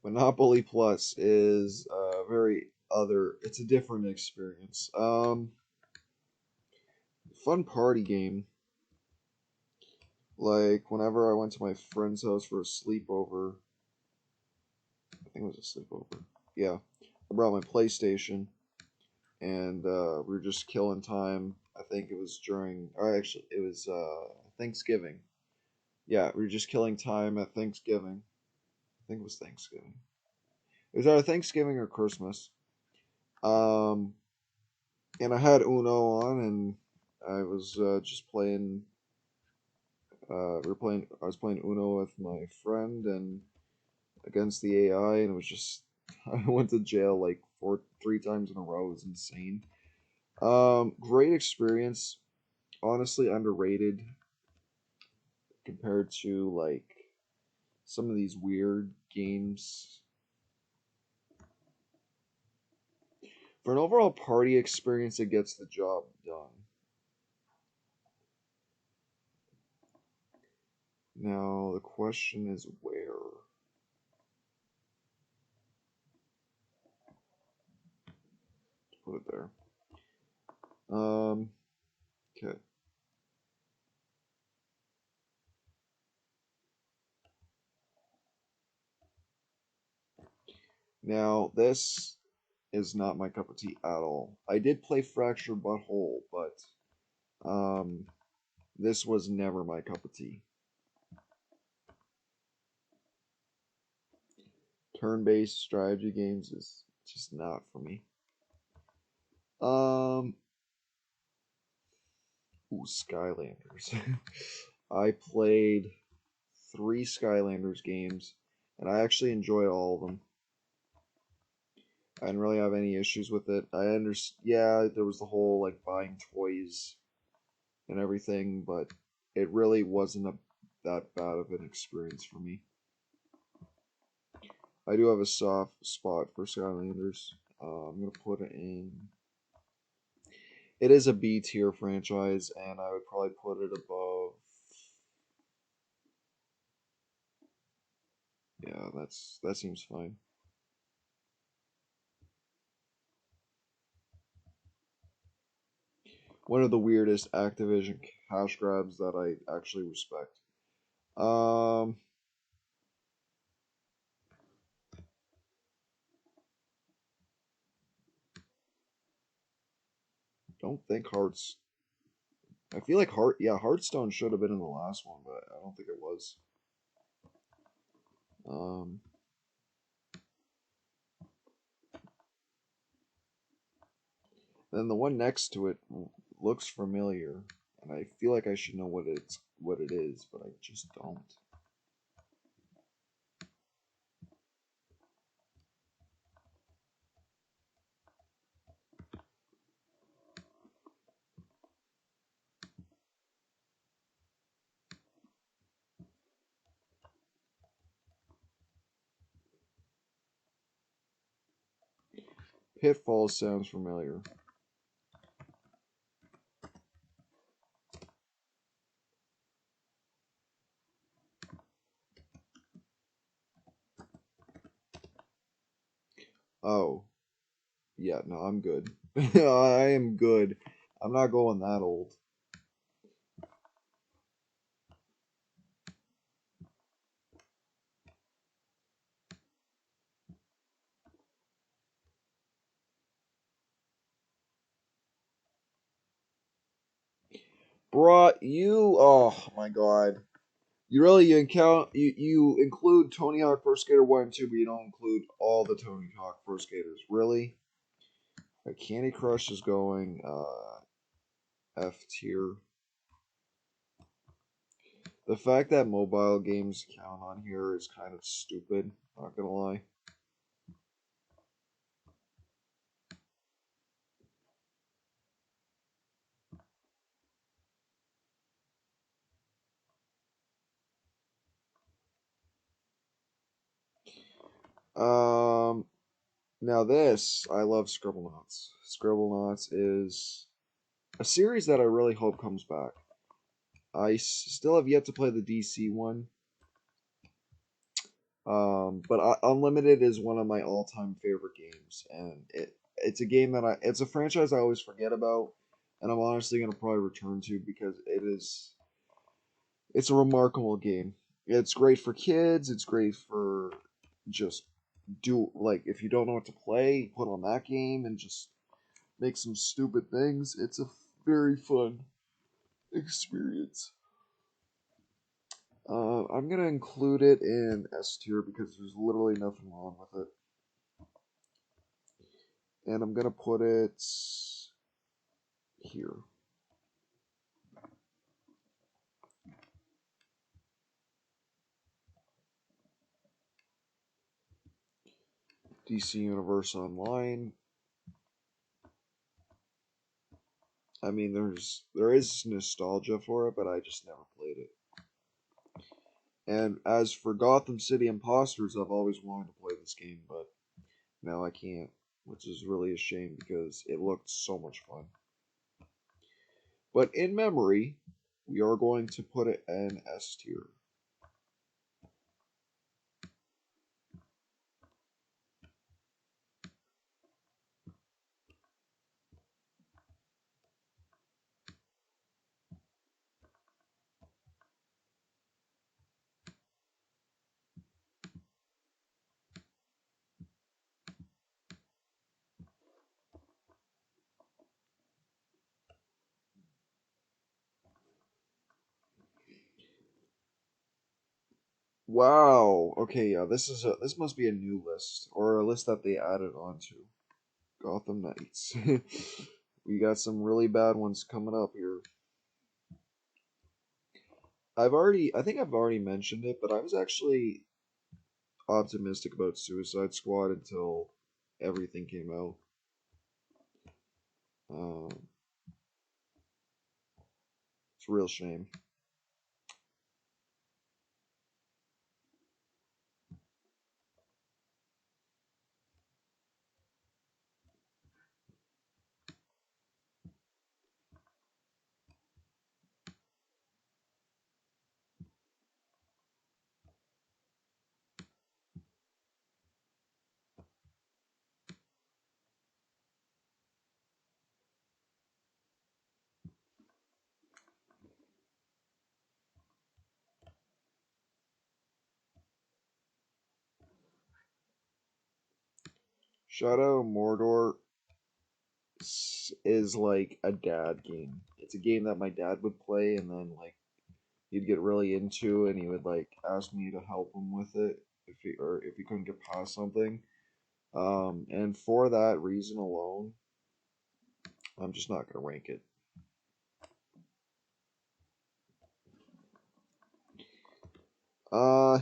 Monopoly Plus is a very other. It's a different experience. Fun party game. Like whenever I went to my friend's house for a sleepover, I think it was a sleepover. Yeah, I brought my PlayStation, and we were just killing time. I think it was during, or actually, it was Thanksgiving. Yeah, we were just killing time at Thanksgiving. I think it was Thanksgiving. It was either Thanksgiving or Christmas. Um, and I had Uno on, and I was just playing. We were playing. I was playing Uno with my friend and against the AI, and it was just. I went to jail like 3 times in a row. It was insane. Great experience. Honestly, underrated compared to like some of these weird games. For an overall party experience, it gets the job done. Now the question is where. Put it there. Okay. Now this is not my cup of tea at all. I did play Fractured Butthole, but um, this was never my cup of tea. Turn-based strategy games is just not for me. Um, Skylanders. I played 3 Skylanders games, and I actually enjoyed all of them. I didn't really have any issues with it. Yeah, there was the whole like buying toys and everything, but it really wasn't that bad of an experience for me. I do have a soft spot for Skylanders. I'm gonna put it in. It is a B tier franchise, and I would probably put it above. Yeah, that seems fine. One of the weirdest Activision cash grabs that I actually respect. Um, don't think Hearts. I feel like Hearthstone should have been in the last one, but I don't think it was. Um, then the one next to it looks familiar, and I feel like I should know what it is, but I just don't. Pitfall sounds familiar. Oh, yeah, no, I'm good. I am good. I'm not going that old. Bruh, oh my god. You include Tony Hawk Pro Skater 1 and 2, but you don't include all the Tony Hawk Pro Skaters. Really? Candy Crush is going F tier. The fact that mobile games count on here is kind of stupid, not gonna lie. Now this, I love Scribblenauts. Scribblenauts is a series that I really hope comes back. I still have yet to play the DC one. But Unlimited is one of my all-time favorite games, and it's a game that it's a franchise I always forget about, and I'm honestly gonna probably return to because it's a remarkable game. It's great for kids. It's great for just if you don't know what to play, put on that game and just make some stupid things. It's a very fun experience. I'm gonna include it in S tier because there's literally nothing wrong with it. And I'm gonna put it here. DC Universe Online. I mean, there is nostalgia for it, but I just never played it. And as for Gotham City Imposters, I've always wanted to play this game, but now I can't, which is really a shame because it looked so much fun. But in memory, we are going to put it in S tier. Wow. Okay, yeah, this must be a new list or a list that they added onto. Gotham Knights. We got some really bad ones coming up here. I think I've already mentioned it, but I was actually optimistic about Suicide Squad until everything came out. Um, it's a real shame. Shadow of Mordor is like a dad game. It's a game that my dad would play, and then he'd get really into, and he would ask me to help him with it if he couldn't get past something. And for that reason alone, I'm just not gonna rank it.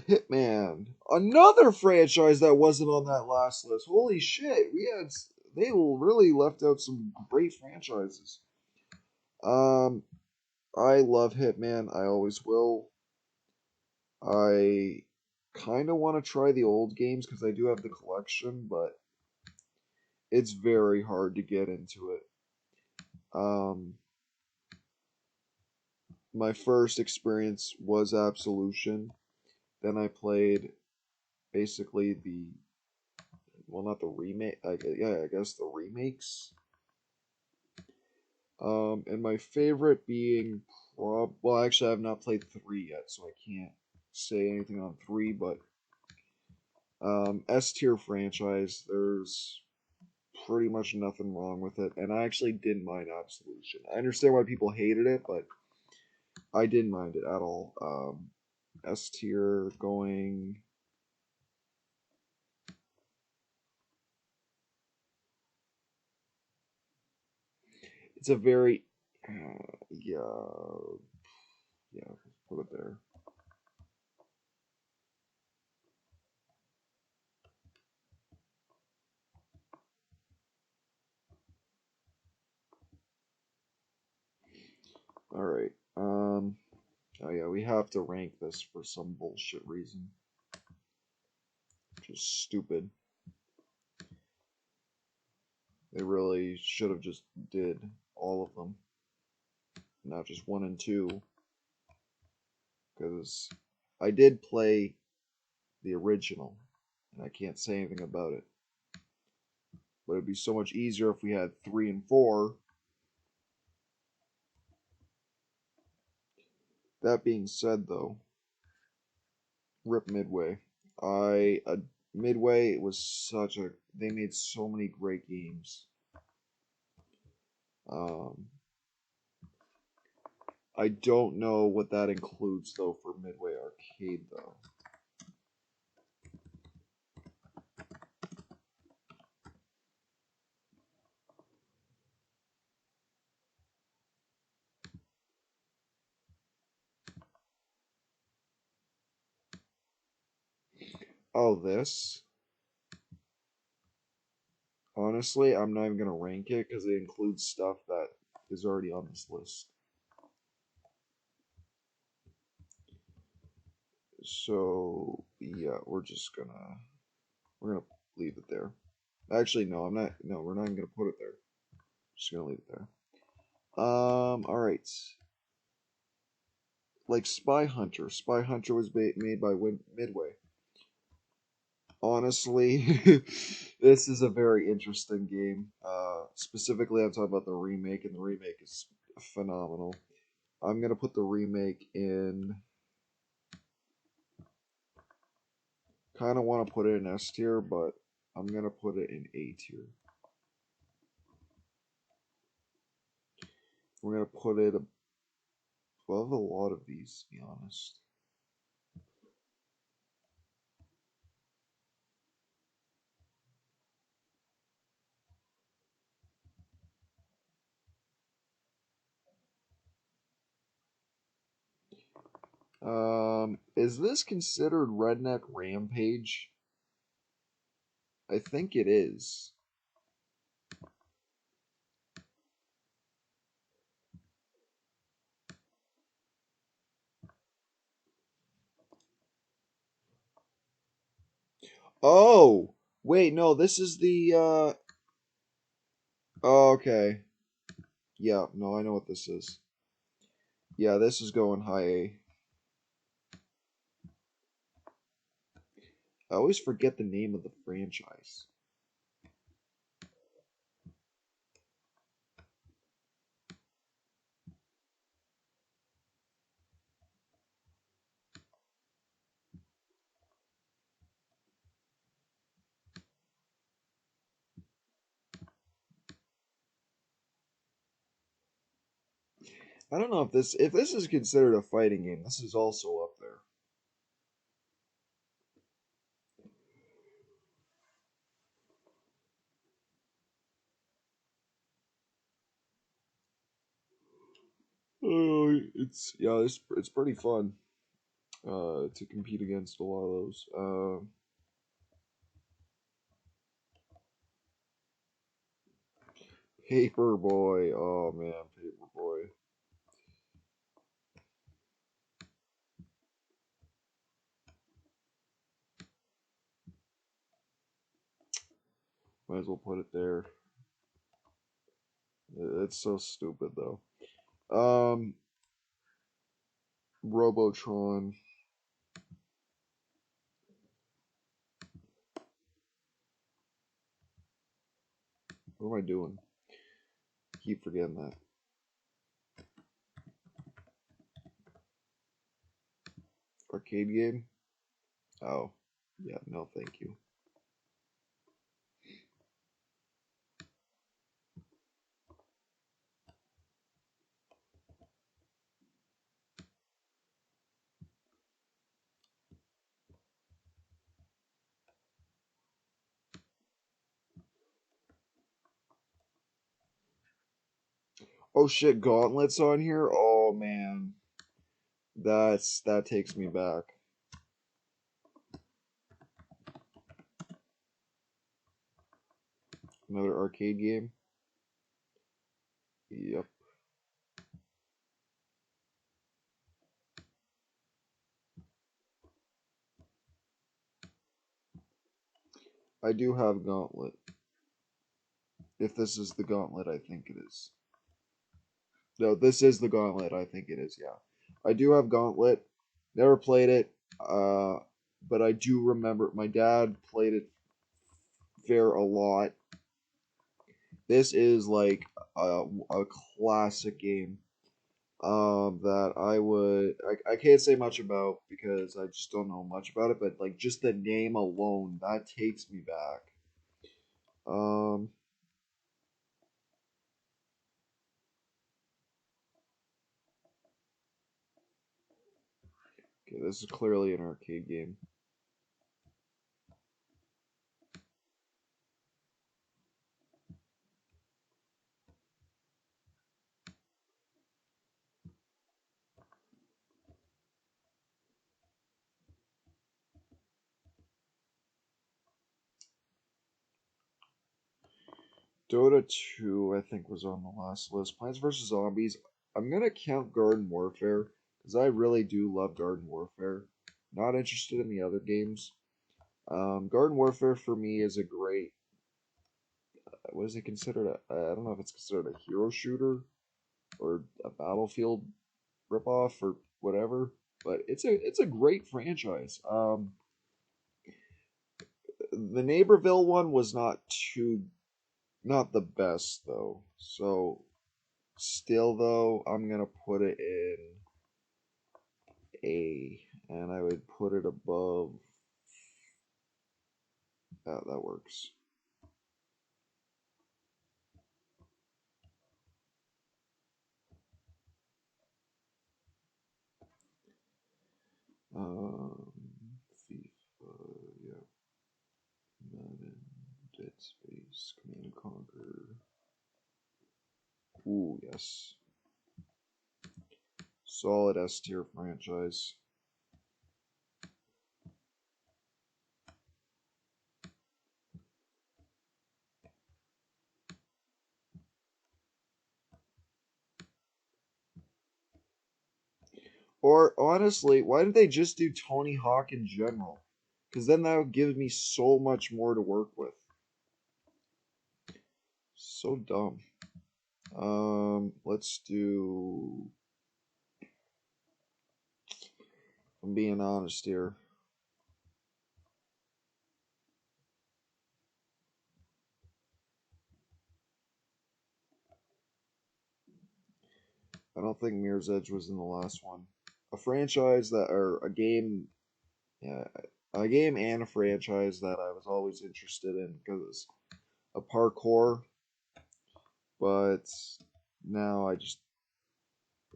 Hitman, another franchise that wasn't on that last list. Holy shit, they really left out some great franchises. Um, I love Hitman. I always will. I kind of want to try the old games because I do have the collection, but it's very hard to get into it. Um, my first experience was Absolution. Then I played basically not the remake. Yeah, I guess the remakes. And my favorite being well, actually, I have not played 3 yet, so I can't say anything on 3. But S tier franchise, there's pretty much nothing wrong with it, and I actually didn't mind Absolution. I understand why people hated it, but I didn't mind it at all. S tier going. It's a very yeah, yeah, put it there. All right. Oh yeah, we have to rank this for some bullshit reason. Just stupid. They really should have just did all of them, not just one and two. Because I did play the original, and I can't say anything about it. But it'd be so much easier if we had 3 and 4. That being said, though, rip Midway. I Midway was such a. They made so many great games. Um, I don't know what that includes though for Midway Arcade though. Oh, this. Honestly, I'm not even gonna rank it because it includes stuff that is already on this list. So yeah, we're gonna leave it there. Actually, no, I'm not. No, we're not even gonna put it there. Just gonna leave it there. All right. Like Spy Hunter. Spy Hunter was made by Midway. Honestly, this is a very interesting game. Specifically, I'm talking about the remake, and the remake is phenomenal. I'm gonna put the remake in. Kind of want to put it in S tier, but I'm gonna put it in A tier. We're gonna put it above a lot of these, to be honest. Is this considered Redneck Rampage? I think it is. Oh, wait, no, this is the oh, okay. Yeah, no, I know what this is. Yeah, this is going high A. I always forget the name of the franchise. I don't know if this is considered a fighting game. This is also up there. Oh, it's yeah, it's pretty fun to compete against a lot of those. Paperboy. Oh man, Paperboy. Might as well put it there. It's so stupid though. Um, Robotron. What am I doing? Keep forgetting that. Arcade game? Oh, yeah, no, thank you. Oh shit, Gauntlet's on here? Oh man. That takes me back. Another arcade game? Yep. I do have Gauntlet. If this is the Gauntlet, I think it is. No, this is the Gauntlet, I think it is, yeah. I do have Gauntlet. Never played it. Uh, but I do remember my dad played it there a lot. This is like a classic game that I can't say much about because I just don't know much about it, but like just the name alone, that takes me back. Um, okay, this is clearly an arcade game. Dota 2, I think, was on the last list. Plants vs. Zombies. I'm gonna count Garden Warfare because I really do love Garden Warfare. Not interested in the other games. Garden Warfare for me is a great. What is it considered? I don't know if it's considered a hero shooter or a Battlefield ripoff or whatever, but it's a great franchise. The Neighborville one was not the best though. So still though, I'm gonna put it in A, and I would put it above. That works. Um, FIFA, yeah, Madden, Dead Space, Command and Conquer. Ooh, yes. Solid S tier franchise. Or honestly, why did they just do Tony Hawk in general? Because then that would give me so much more to work with. So dumb. Let's do. I'm being honest here. I don't think Mirror's Edge was in the last one. A franchise that, or a game, yeah, a game and a franchise that I was always interested in because it's a parkour, but now I just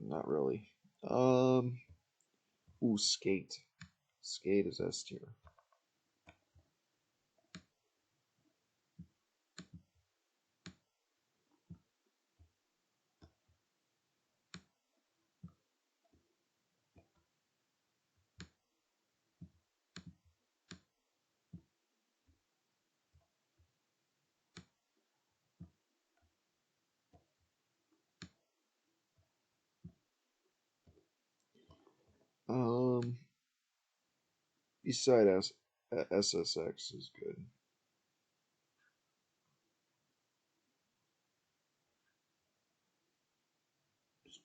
not really. Um, Skate. Skate is S tier. Um, beside SSX is good.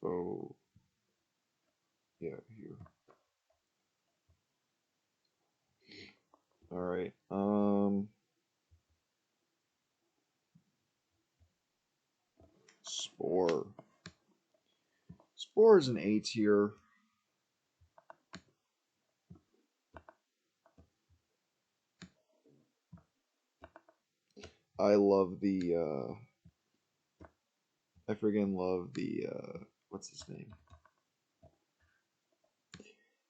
So yeah, here. All right. Spore. Spore is an A tier. I love the. I friggin' love the. What's his name?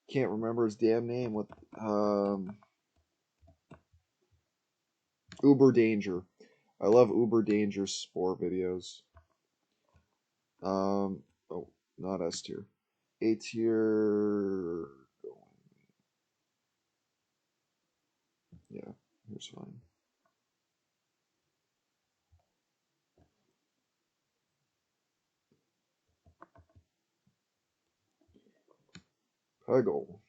Can't remember his damn name. What? Uber Danger. I love Uber Danger's Spore videos. Oh, not S tier. A tier. Yeah, here's fine. Peggle.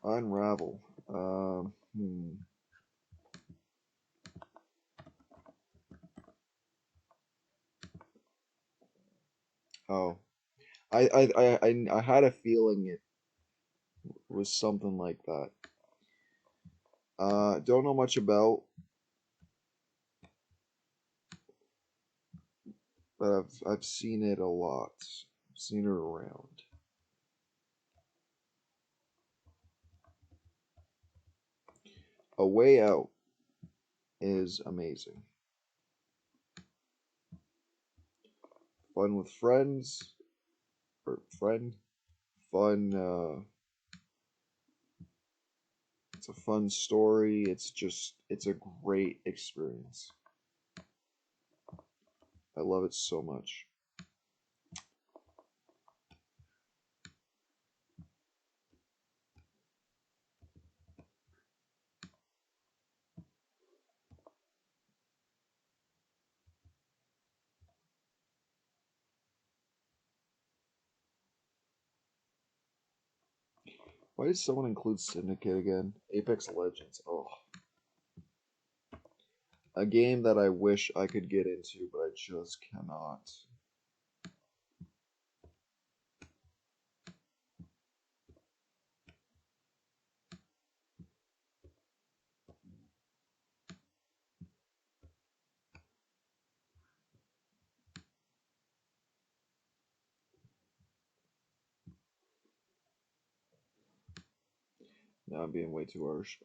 Unravel. Hmm. Oh, I had a feeling it was something like that. Don't know much about, but I've seen it a lot. I've seen it around. A Way Out is amazing. Fun with friends or friend. Fun. It's a fun story. It's a great experience. I love it so much. Why did someone include Syndicate again? Apex Legends. Oh, a game that I wish I could get into, but I just cannot. Now I'm being way too harsh.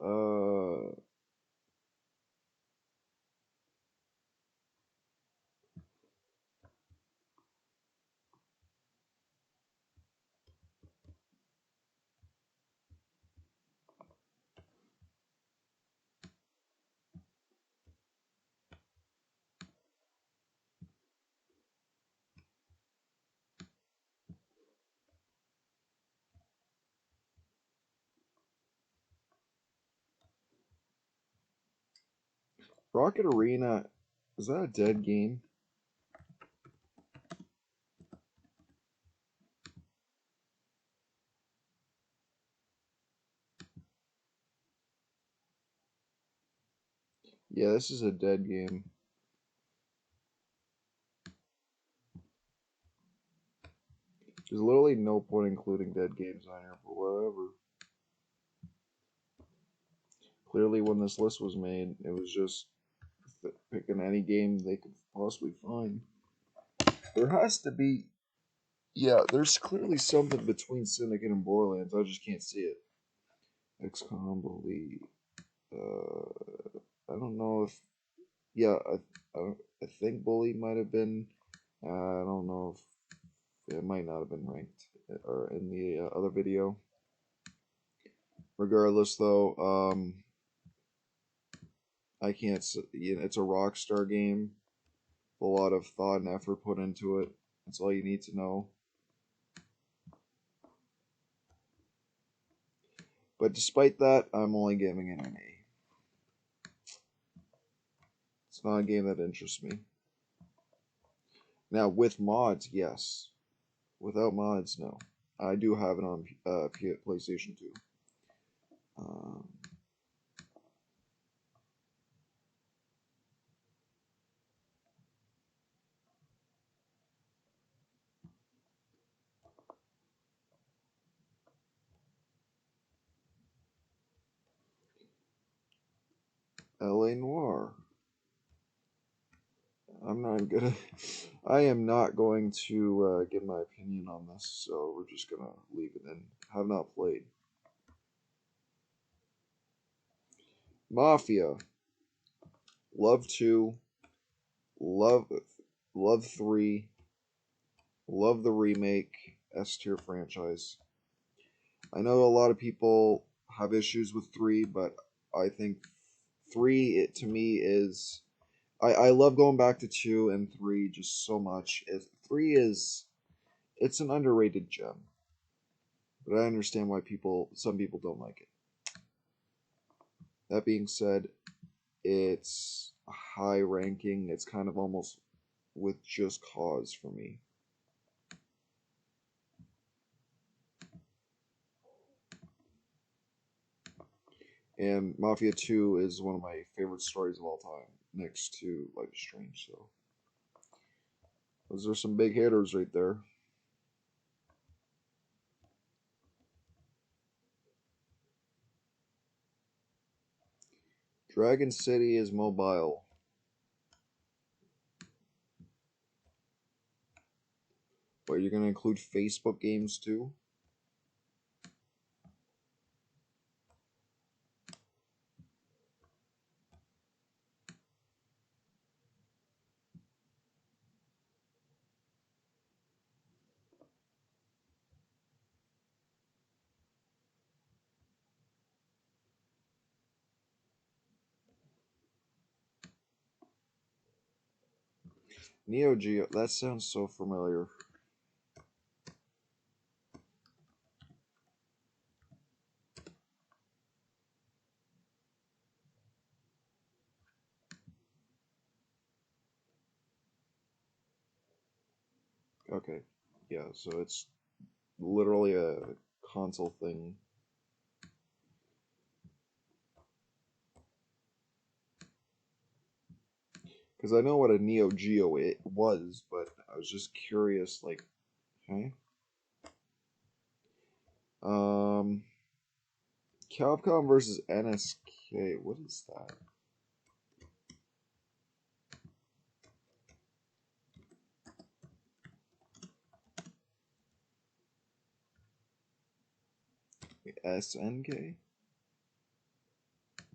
Rocket Arena, is that a dead game? Yeah, this is a dead game. There's literally no point including dead games on here, but whatever. Clearly, when this list was made, it was just picking any game they could possibly find. There has to be, yeah, there's clearly something between Syndicate and Borderlands. I just can't see it. XCOM, Bully. I don't know if, yeah, I think Bully might have been. I don't know if it might not have been ranked or in the other video. Regardless, though, I can't. You know, it's a Rockstar game. A lot of thought and effort put into it. That's all you need to know. But despite that, I'm only giving it an A. It's not a game that interests me. Now, with mods, yes. Without mods, no. I do have it on PlayStation 2. Um, LA Noir. I'm not gonna. I am not going to give my opinion on this, so we're just gonna leave it in. Have not played. Mafia. Love 2. Love 3. Love the remake. S tier franchise. I know a lot of people have issues with 3, but I think 3 it, to me is I love going back to 2 and 3 just so much. 3 is it's an underrated gem, but I understand why some people don't like it. That being said, it's a high ranking. It's kind of almost with just cause for me. And Mafia 2 is one of my favorite stories of all time, next to Life is Strange. So those are some big hitters right there. Dragon City is mobile. But you're gonna include Facebook games too? Neo Geo, that sounds so familiar. Okay, yeah, so it's literally a console thing. Because I know what a Neo Geo it was, but I was just curious, like, okay. Um, Capcom versus NSK. What is that? SNK?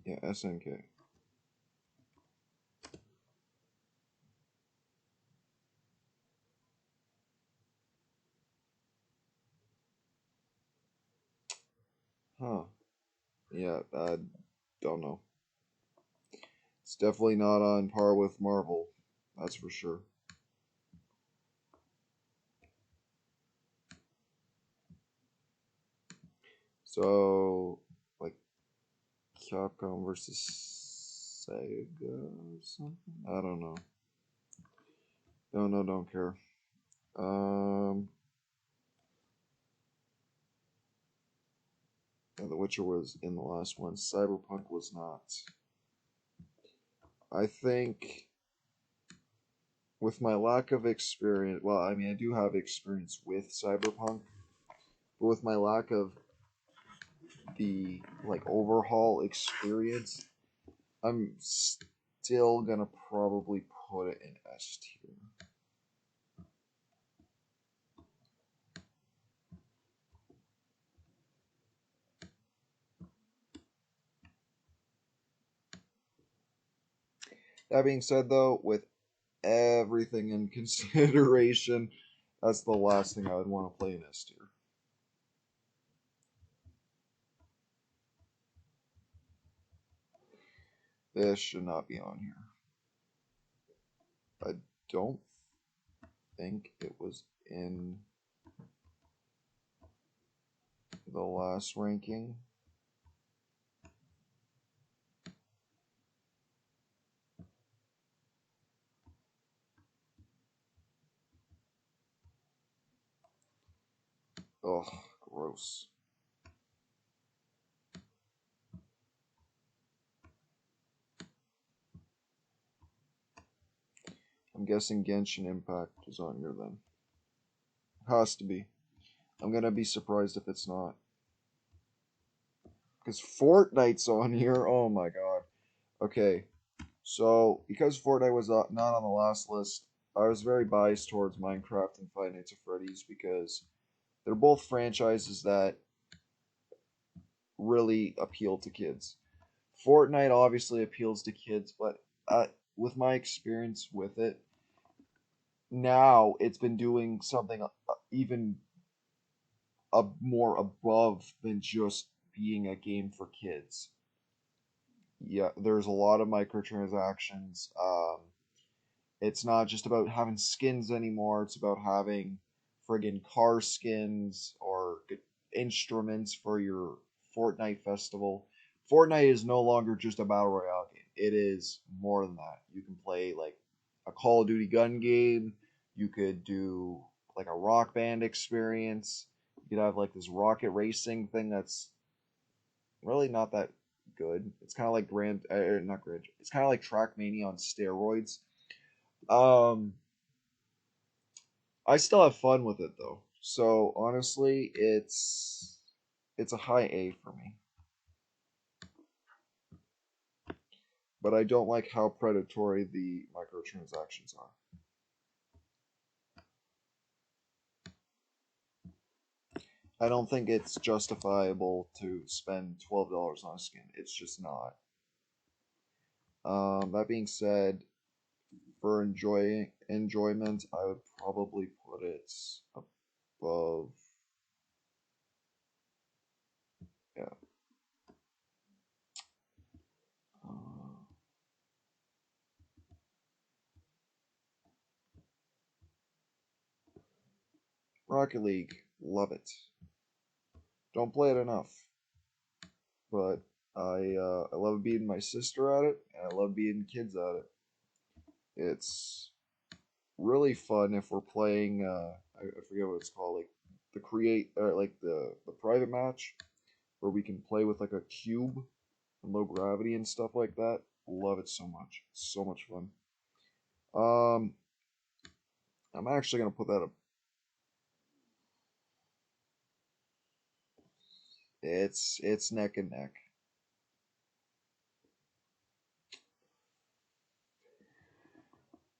Yeah, SNK. Huh. Yeah, I don't know. It's definitely not on par with Marvel. That's for sure. So, like, Capcom versus Sega or something? I don't know. Don't know, don't care. Yeah, The Witcher was in the last one. Cyberpunk was not. I think with my lack of experience, well, I mean, I do have experience with Cyberpunk, but with my lack of the like overhaul experience, I'm still gonna probably put it in S tier. That being said, though, with everything in consideration, that's the last thing I would want to play in S tier. This should not be on here. I don't think it was in the last ranking. Ugh, gross. I'm guessing Genshin Impact is on here then. Has to be. I'm gonna be surprised if it's not. Because Fortnite's on here. Oh my god. Okay. So, because Fortnite was not on the last list, I was very biased towards Minecraft and Five Nights at Freddy's because they're both franchises that really appeal to kids. Fortnite obviously appeals to kids, but with my experience with it, now it's been doing something even more above than just being a game for kids. Yeah, there's a lot of microtransactions. It's not just about having skins anymore. It's about having friggin' car skins or instruments for your Fortnite festival. Fortnite is no longer just a battle royale game. It is more than that. You can play like a Call of Duty gun game. You could do like a Rock Band experience. You could have like this rocket racing thing that's really not that good. It's kind of like not Grand. It's kind of like Trackmania on steroids. Um, I still have fun with it though. So honestly, it's a high A for me. But I don't like how predatory the microtransactions are. I don't think it's justifiable to spend $12 on a skin. It's just not. That being said, for enjoyment, I would probably put it above. Yeah. Uh, Rocket League, love it. Don't play it enough, but I love beating my sister at it, and I love beating kids at it. It's really fun if we're playing. I forget what it's called, like the create or like the private match where we can play with like a cube and low gravity and stuff like that. Love it so much. It's so much fun. Um, I'm actually gonna put that up. It's neck and neck.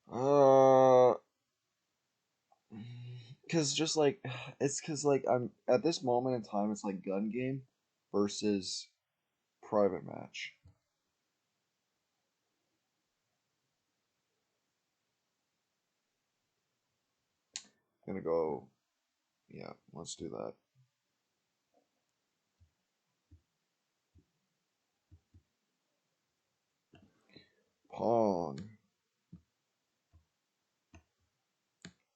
Uh, Cause just like it's cause like I'm at this moment in time, it's like gun game versus private match. Gonna go, yeah, let's do that. Pong.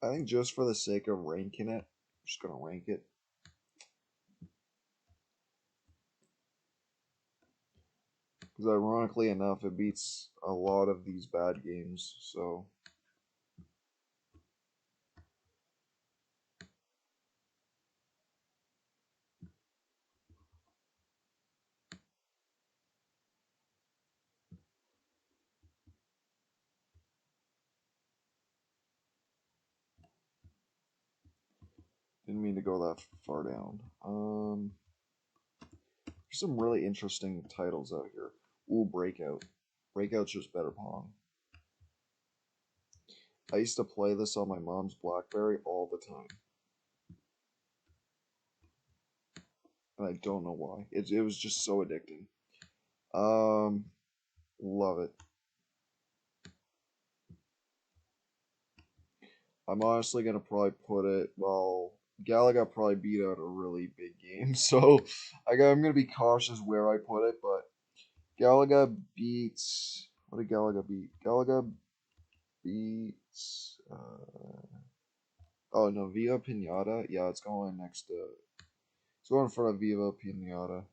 I think just for the sake of ranking it, I'm just gonna rank it. Because ironically enough, it beats a lot of these bad games. So didn't mean to go that far down. There's some really interesting titles out here. Ooh, Breakout. Breakout's just better Pong. I used to play this on my mom's BlackBerry all the time, and I don't know why. It was just so addicting. Um, Love it. I'm honestly gonna probably put it. Well, Galaga probably beat out a really big game, so I'm gonna be cautious where I put it. But Galaga beats. What did Galaga beat? Galaga beats. Oh no, Viva Pinata. Yeah, it's going next to. It's going in front of Viva Pinata.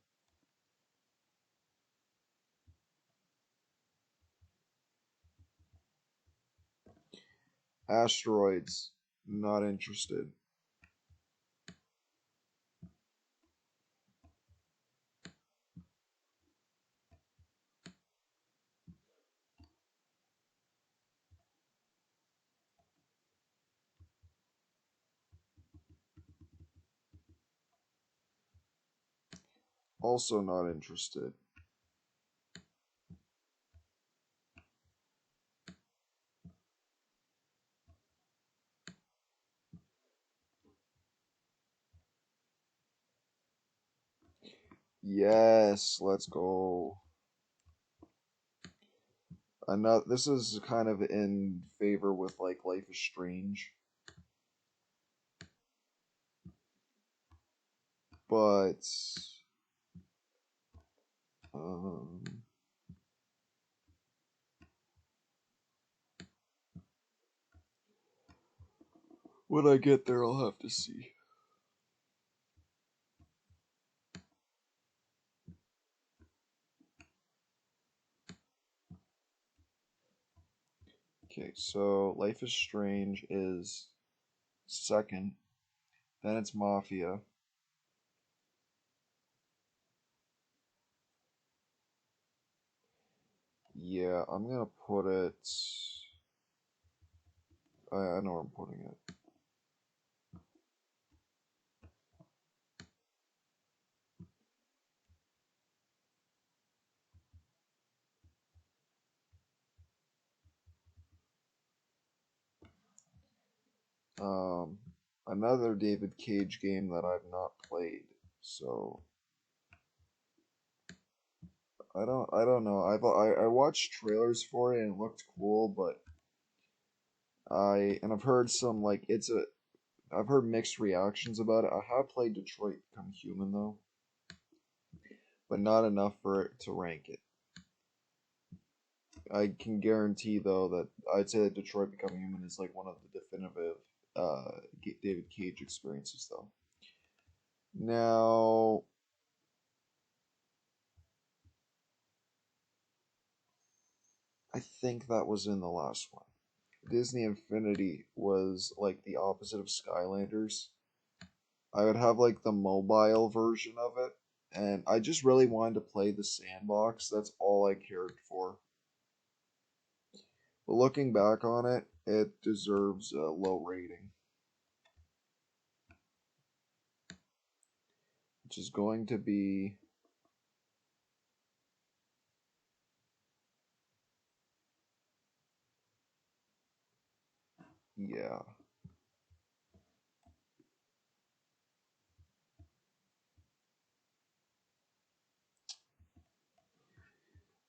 Asteroids. Not interested. Also not interested. Yes, let's go. Another. This is kind of in favor with like Life is Strange, but um, when I get there, I'll have to see. Okay, so Life is Strange is second. Then it's Mafia. Yeah, I'm gonna put it. I know where I'm putting it. Um, Another David Cage game that I've not played. So I don't know. I watched trailers for it and it looked cool, but I've heard some like I've heard mixed reactions about it. I have played Detroit Become Human though, but not enough for it to rank it. I can guarantee though that I'd say that Detroit Become Human is like one of the definitive David Cage experiences though. Now, I think that was in the last one. Disney Infinity was like the opposite of Skylanders. I would have like the mobile version of it, and I just really wanted to play the sandbox. That's all I cared for. But looking back on it, it deserves a low rating, which is going to be, yeah.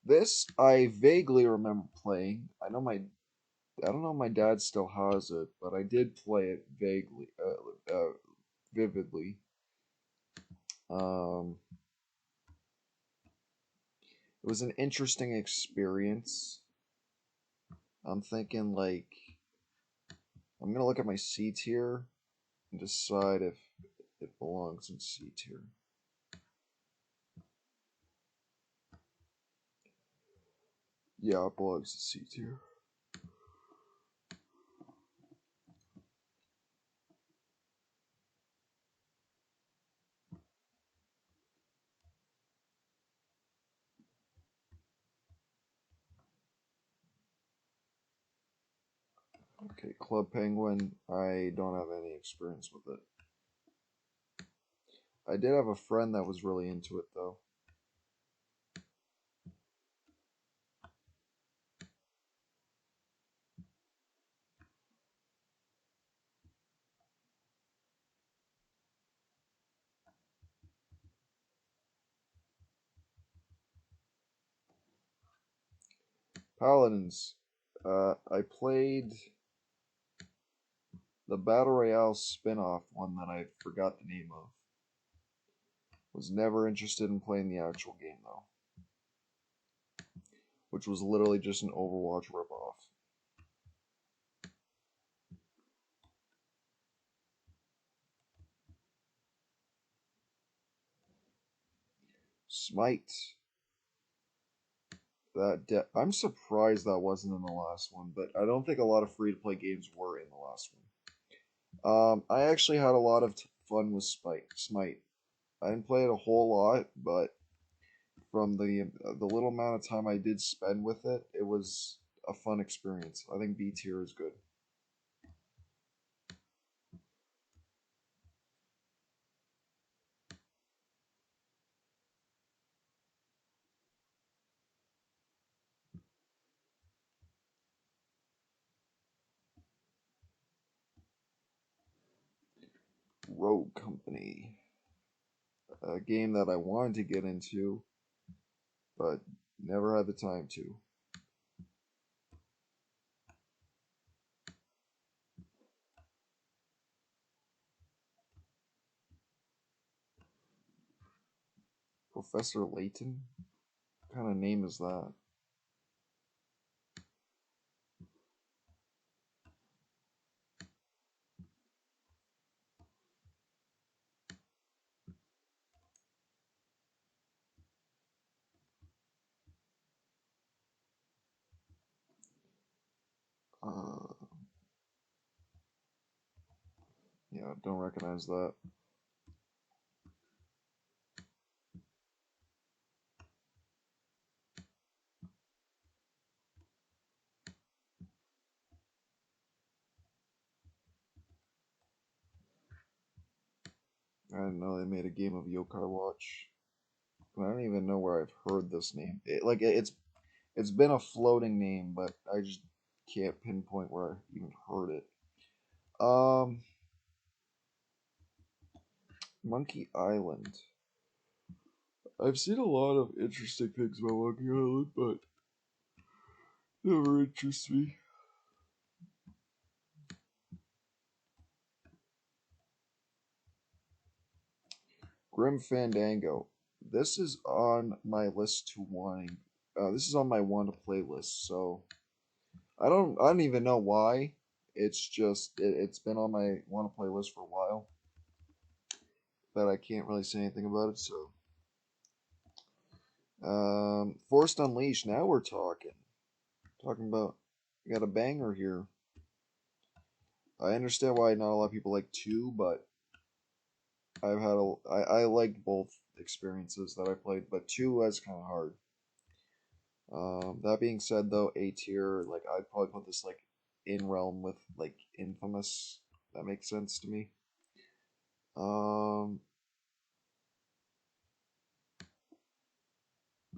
This I vaguely remember playing. I don't know if my dad still has it, but I did play it vaguely, vividly. Um, it was an interesting experience. I'm thinking like I'm gonna look at my C tier and decide if it belongs in C tier. Yeah, it belongs in C tier. Okay, Club Penguin. I don't have any experience with it. I did have a friend that was really into it though. Paladins. I played the Battle Royale spin-off one that I forgot the name of. Was never interested in playing the actual game though, which was literally just an Overwatch ripoff. Smite. I'm surprised that wasn't in the last one, but I don't think a lot of free-to-play games were in the last one. I actually had a lot of fun with Smite. I didn't play it a whole lot, but from the little amount of time I did spend with it, it was a fun experience. I think B tier is good. Rogue Company, a game that I wanted to get into, but never had the time to. Professor Layton? What kind of name is that? Uh, yeah, don't recognize that. I didn't know they made a game of Yokai Watch. I don't even know where I've heard this name. It's been a floating name, but I just can't pinpoint where I even heard it. Um, Monkey Island. I've seen a lot of interesting things about Monkey Island, but never interests me. Grim Fandango. This is on my list to wanting. This is on my want to playlist. So I don't even know why. It's just it's been on my want to playlist for a while, but I can't really say anything about it. So Forced Unleashed. Now we're talking about. We got a banger here. I understand why not a lot of people like two, but I liked both experiences that I played, but two was kind of hard. That being said, though, A tier, like I'd probably put this like in realm with like Infamous. That makes sense to me. Um,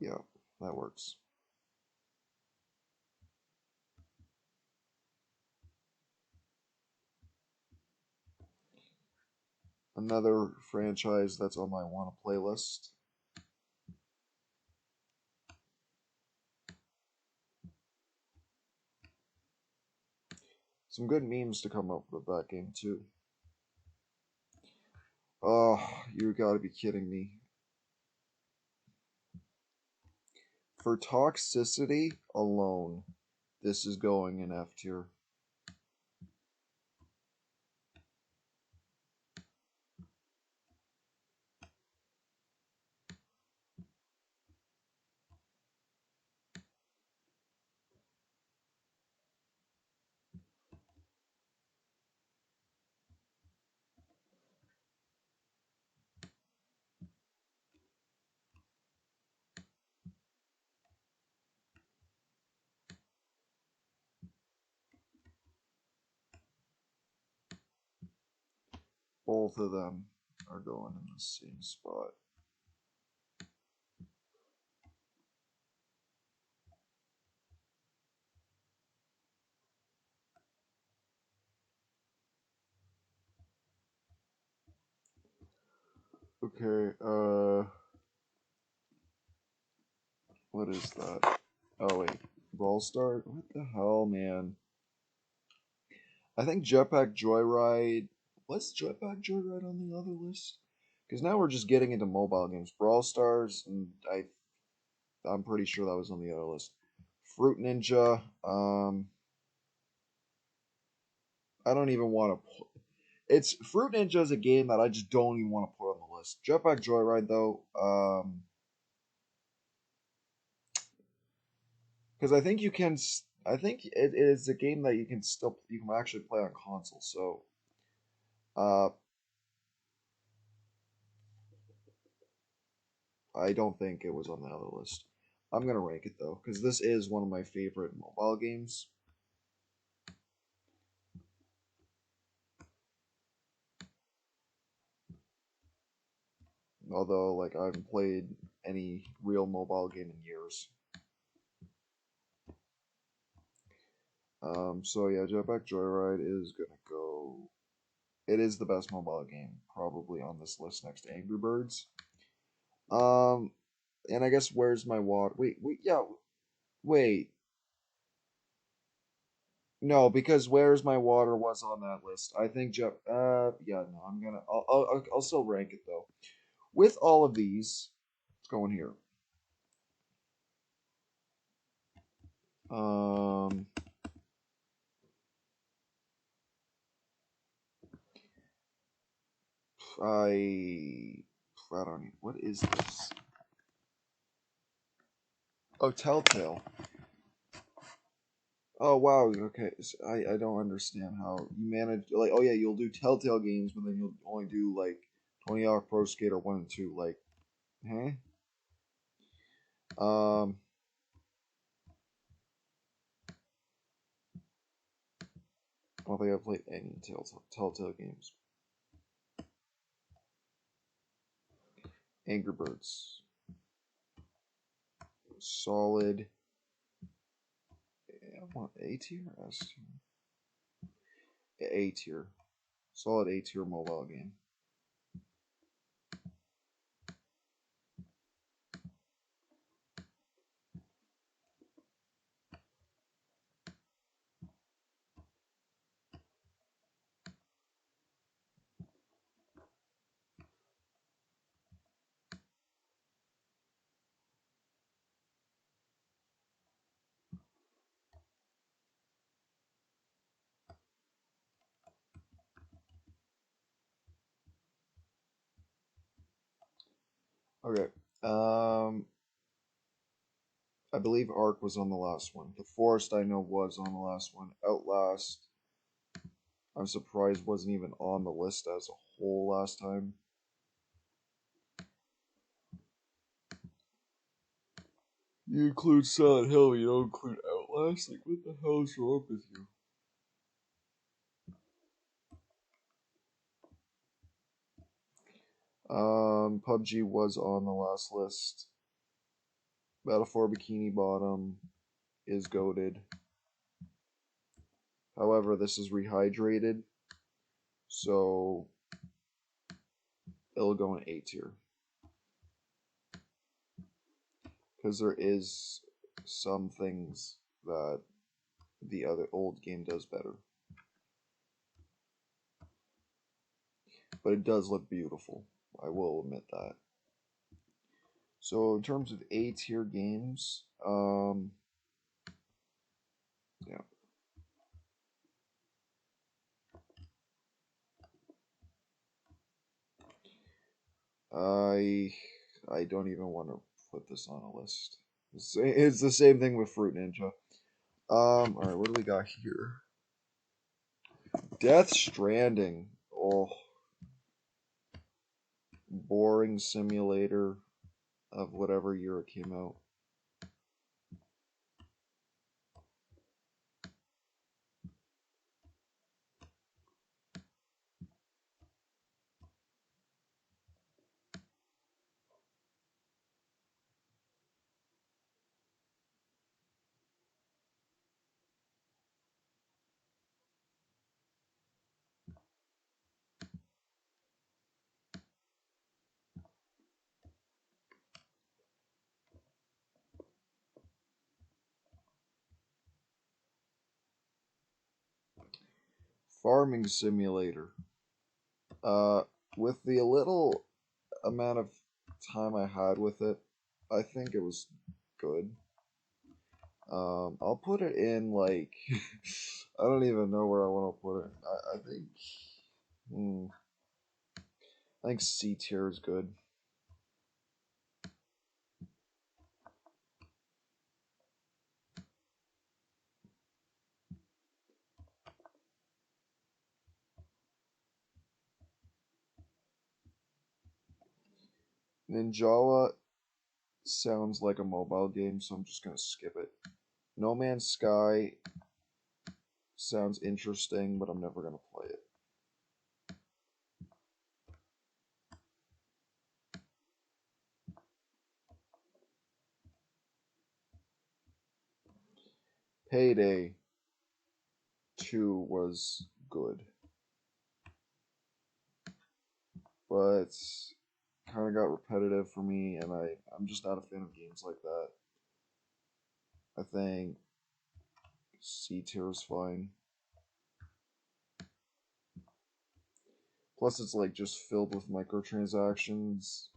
yeah, that works. Another franchise that's on my wanna playlist. Some good memes to come up with that game too. Oh, you gotta be kidding me. For toxicity alone, this is going in F tier. Both of them are going in the same spot. Okay, what is that? Oh wait, Brawl Star? What the hell, man? I think Jetpack Joyride. What's Jetpack Joyride on the other list? Because now we're just getting into mobile games. Brawl Stars, and I'm pretty sure that was on the other list. Fruit Ninja. I don't even want to. It's Fruit Ninja is a game that I just don't even want to put on the list. Jetpack Joyride though, because I think you can. I think it is a game that you can actually play on console. So, uh, I don't think it was on the other list. I'm gonna rank it though, because this is one of my favorite mobile games. Although, like, I haven't played any real mobile game in years. So yeah, Jetpack Joyride is gonna go. It is the best mobile game, probably on this list next to Angry Birds. Um, and I guess Where's My Water? Yeah, wait. No, because Where's My Water was on that list. I think yeah, no, I'll still rank it though. With all of these, Let's go in here. Um, I don't even, what is this? Oh, Telltale. Oh wow, okay. I don't understand how you manage like oh yeah, you'll do Telltale games, but then you'll only do like 20 hour Pro Skater 1 and 2. Like, huh? Um, I don't think I've played any Telltale games. Angry Birds, solid. I want A tier, S tier, A tier, solid A tier mobile game. Okay. Um, I believe Ark was on the last one. The Forest I know was on the last one. Outlast, I'm surprised wasn't even on the list as a whole last time. You include Silent Hill, you don't include Outlast? Like, what the hell is wrong with you? PUBG was on the last list. Battle for Bikini Bottom is goaded. However, this is rehydrated, so it'll go in A tier. Because there is some things that the other old game does better. But it does look beautiful. I will admit that. So in terms of A tier games, yeah. I I don't even want to put this on a list. It's the same thing with Fruit Ninja. All right, what do we got here? Death Stranding. Oh, boring simulator of whatever year it came out. Farming Simulator. Uh, with the little amount of time I had with it, I think it was good. I'll put it in like I don't even know where I want to put it. Hmm, I think C tier is good. Ninjala sounds like a mobile game, so I'm just gonna skip it. No Man's Sky sounds interesting, but I'm never gonna play it. Payday 2 was good, but kind of got repetitive for me, and I'm just not a fan of games like that. I think C tier is fine. Plus, it's like just filled with microtransactions.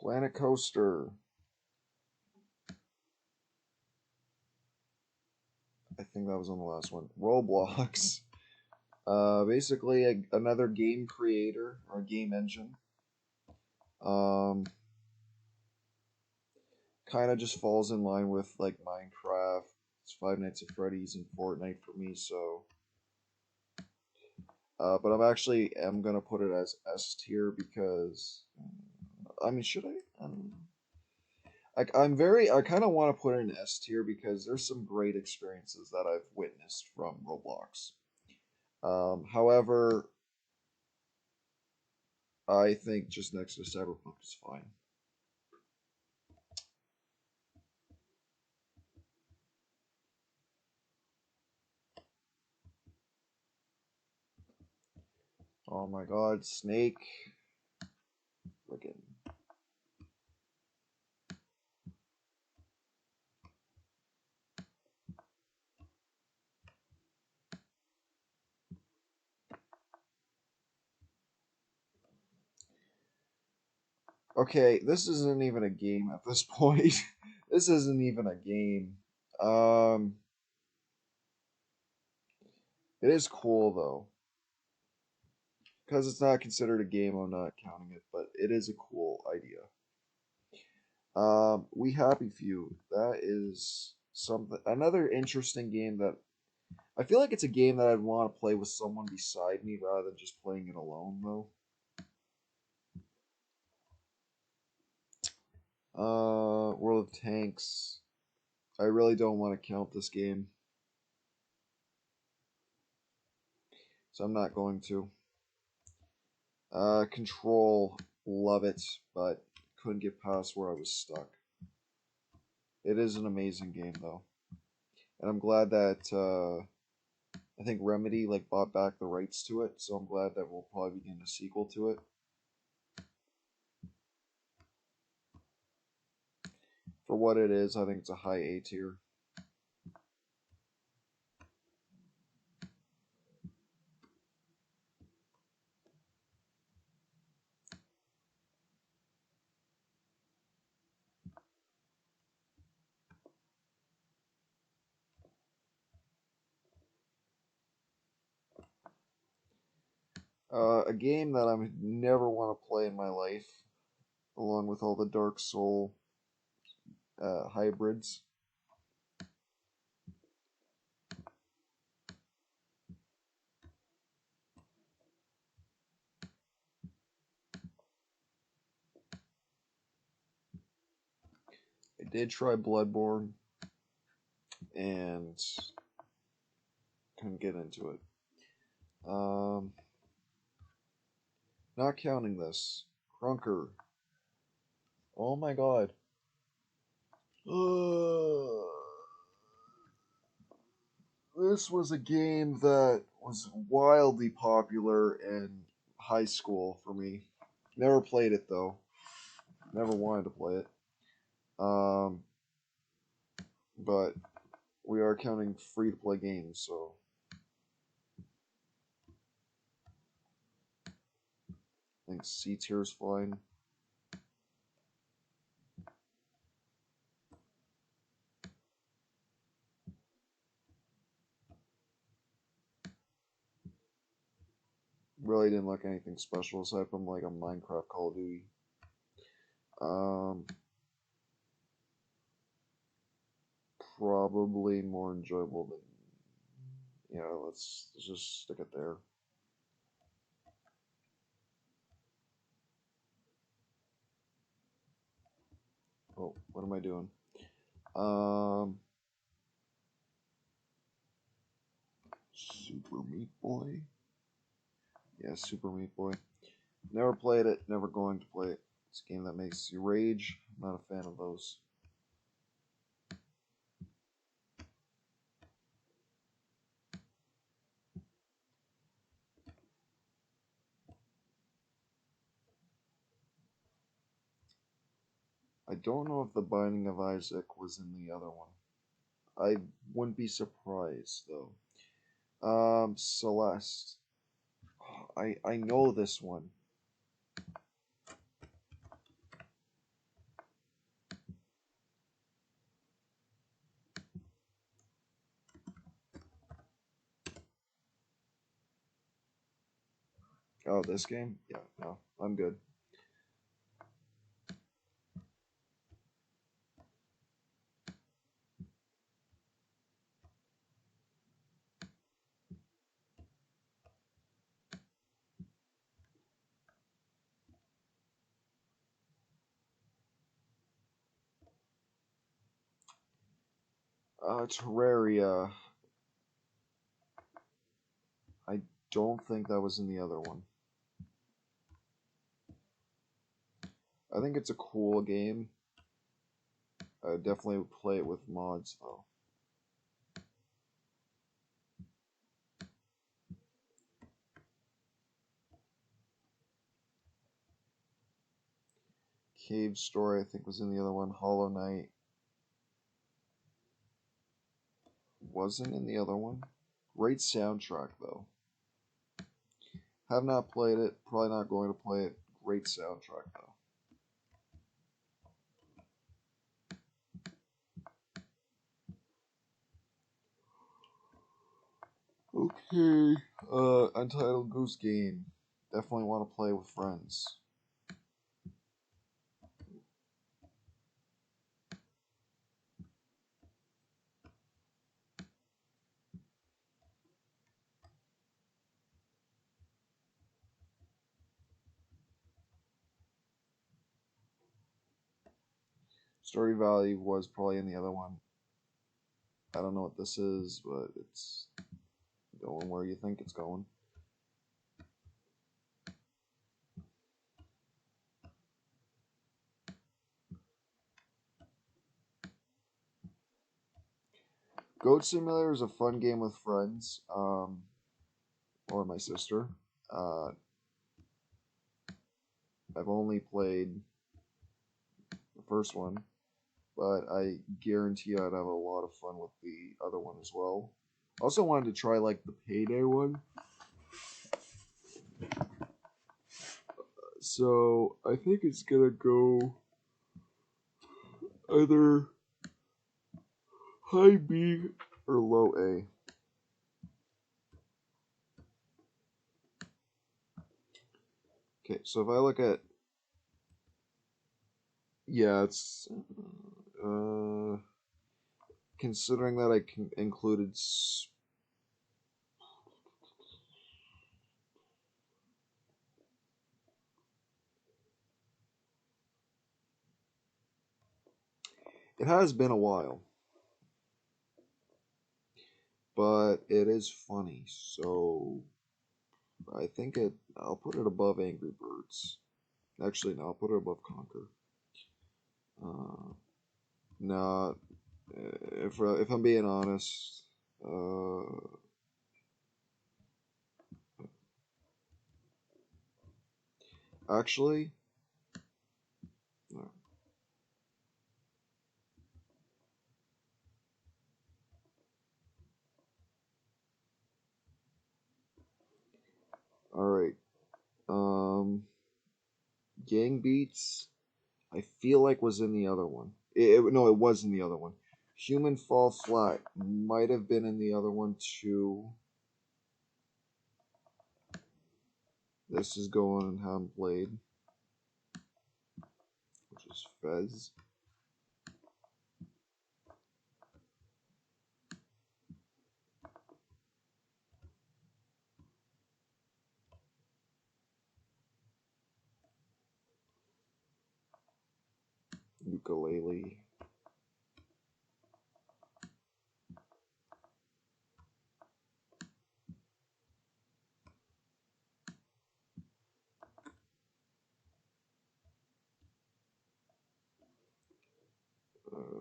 Planet Coaster. I think that was on the last one. Roblox. Basically another game creator or game engine. Kind of just falls in line with like Minecraft, it's Five Nights at Freddy's, and Fortnite for me. So, but I'm gonna put it as S tier because, I mean, should I? I don't know. I kind of want to put it in S tier because there's some great experiences that I've witnessed from Roblox. However, I think just next to Cyberpunk is fine. Oh my god, Snake. Friggin'. Okay, this isn't even a game at this point. This isn't even a game. Um, it is cool though, because it's not considered a game. I'm not counting it, but it is a cool idea. We Happy Few. That is something. Another interesting game that I feel like it's a game that I'd want to play with someone beside me rather than just playing it alone though. World of Tanks. I really don't want to count this game, so I'm not going to. Control, love it, but couldn't get past where I was stuck. It is an amazing game though, and I'm glad that I think Remedy like bought back the rights to it, so I'm glad that we'll probably be getting a sequel to it. For what it is, I think it's a high A tier. A game that I would never want to play in my life, along with all the Dark Soul hybrids. I did try Bloodborne and couldn't get into it. Um, Not counting this. Crunker. Oh my god. This was a game that was wildly popular in high school for me. Never played it though. Never wanted to play it. Um, but we are counting free to play games, so I think C tier is fine. Really didn't like anything special aside from like a Minecraft Call of Duty. Um, Probably more enjoyable than, let's just stick it there. Oh, what am I doing? Um, Super Meat Boy. Yeah, Super Meat Boy. Never played it. Never going to play it. It's a game that makes you rage. I'm not a fan of those. I don't know if The Binding of Isaac was in the other one. I wouldn't be surprised though. Celeste. I know this one. Oh, this game? Yeah, no, I'm good. Terraria. I don't think that was in the other one. I think it's a cool game. I definitely would play it with mods though. Cave Story, I think, was in the other one. Hollow Knight wasn't in the other one. Great soundtrack though. Have not played it. Probably not going to play it. Great soundtrack though. Okay. Untitled Goose Game. Definitely want to play with friends. Stardew Valley was probably in the other one. I don't know what this is, but it's going where you think it's going. Goat Simulator is a fun game with friends, or my sister. Uh, I've only played the first one, but I guarantee I'd have a lot of fun with the other one as well. Also wanted to try like the Payday one. So I think it's gonna go either high B or low A. Okay, so if I look at, yeah, it's considering that I included it has been a while, but it is funny. So I think I'll put it above Angry Birds. Actually, no, I'll put it above Conquer. No, if I'm being honest, actually, no. All right. Gang Beats, I feel like was in the other one. No, it was in the other one. Human Fall Flat might have been in the other one too. This is going and haven't played, which is Fez. Ukulele.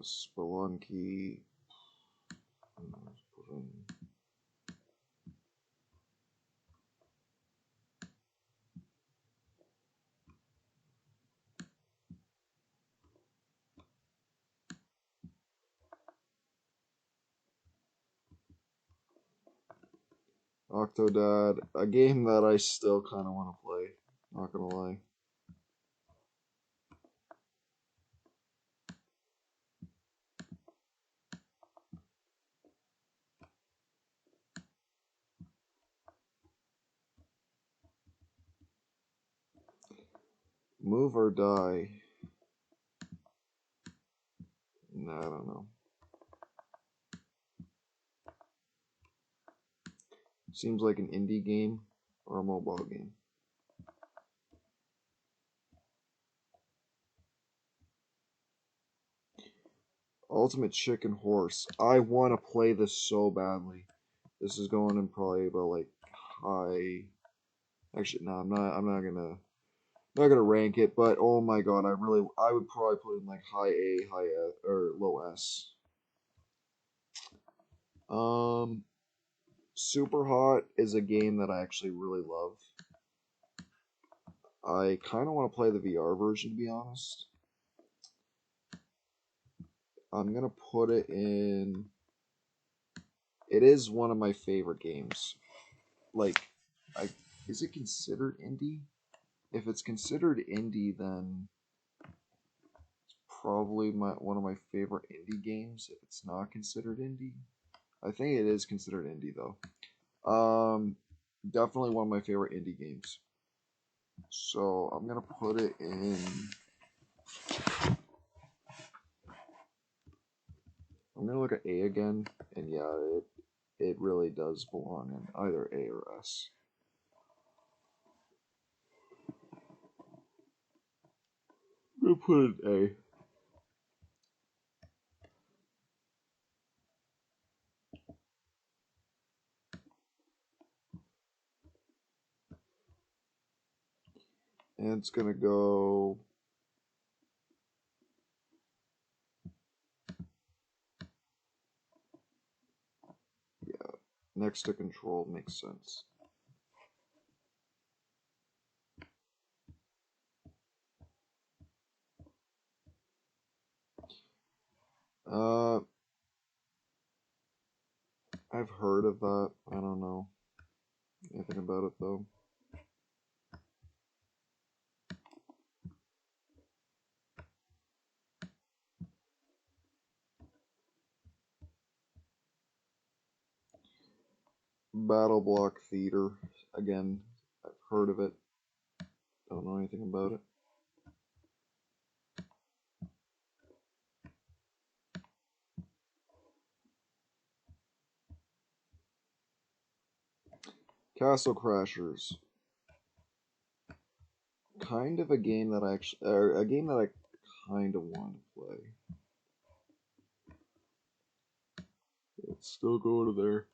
Spelunky. Octodad, a game that I still kind of want to play. Not gonna lie. Move or die. Nah, I don't know. Seems like an indie game or a mobile game. Ultimate Chicken Horse. I want to play this so badly. This is going in probably about like high. Actually, no, I'm not gonna rank it. But oh my god, I would probably put it in like high A, high S, or low S. Super Hot is a game that I actually really love. I kind of want to play the VR version, to be honest. I'm gonna put it in. It is one of my favorite games. Like, I is it considered indie? If it's considered indie, then it's probably one of my favorite indie games. If it's not considered indie, I think it is considered indie though. Definitely one of my favorite indie games. So I'm gonna put it in. I'm gonna look at A again, and yeah, it really does belong in either A or S. I'm gonna put it in A. And it's gonna go. Yeah, next to Control makes sense. Uh, I've heard of that. I don't know anything about it though. Battle Block Theater. Again, I've heard of it. Don't know anything about it. Castle Crashers. Kind of a game that I actually, a game that I kind of want to play. Let's still go to there.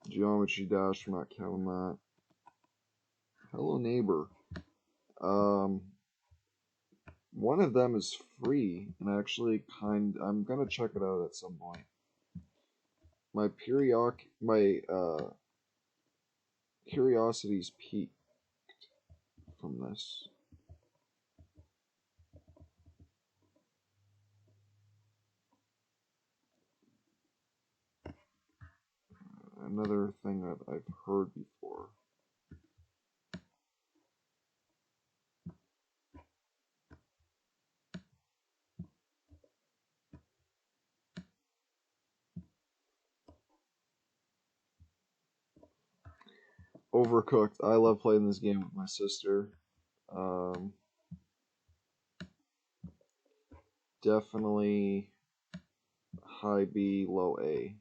Geometry Dash, we're not counting that. Hello Neighbor. Um, one of them is free, and I'm gonna check it out at some point. My curiosity's peaked from this. Another thing that I've heard before. Overcooked. I love playing this game with my sister. Um, Definitely high B, low A.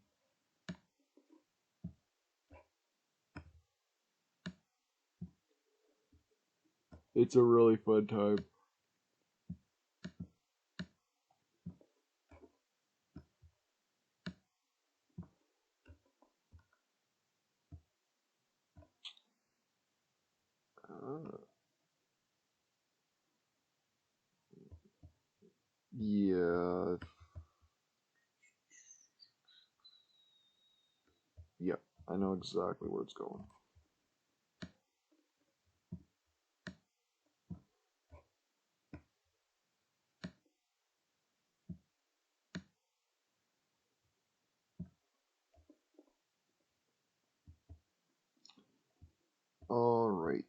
It's a really fun time. Yeah. Yep. I know exactly where it's going. All right.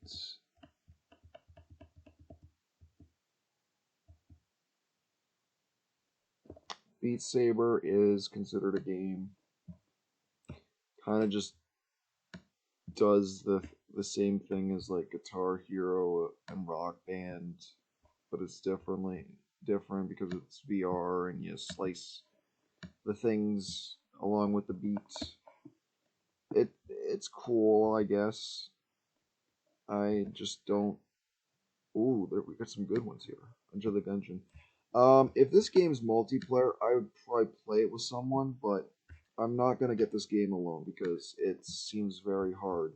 Beat Saber is considered a game. kind of just does the same thing as like Guitar Hero and Rock Band, but it's different because it's VR and you slice the things along with the beats. It's cool, I guess. I just don't. Ooh, there we got some good ones here. Enter the Gungeon. If this game's multiplayer, I would probably play it with someone, but I'm not gonna get this game alone because it seems very hard.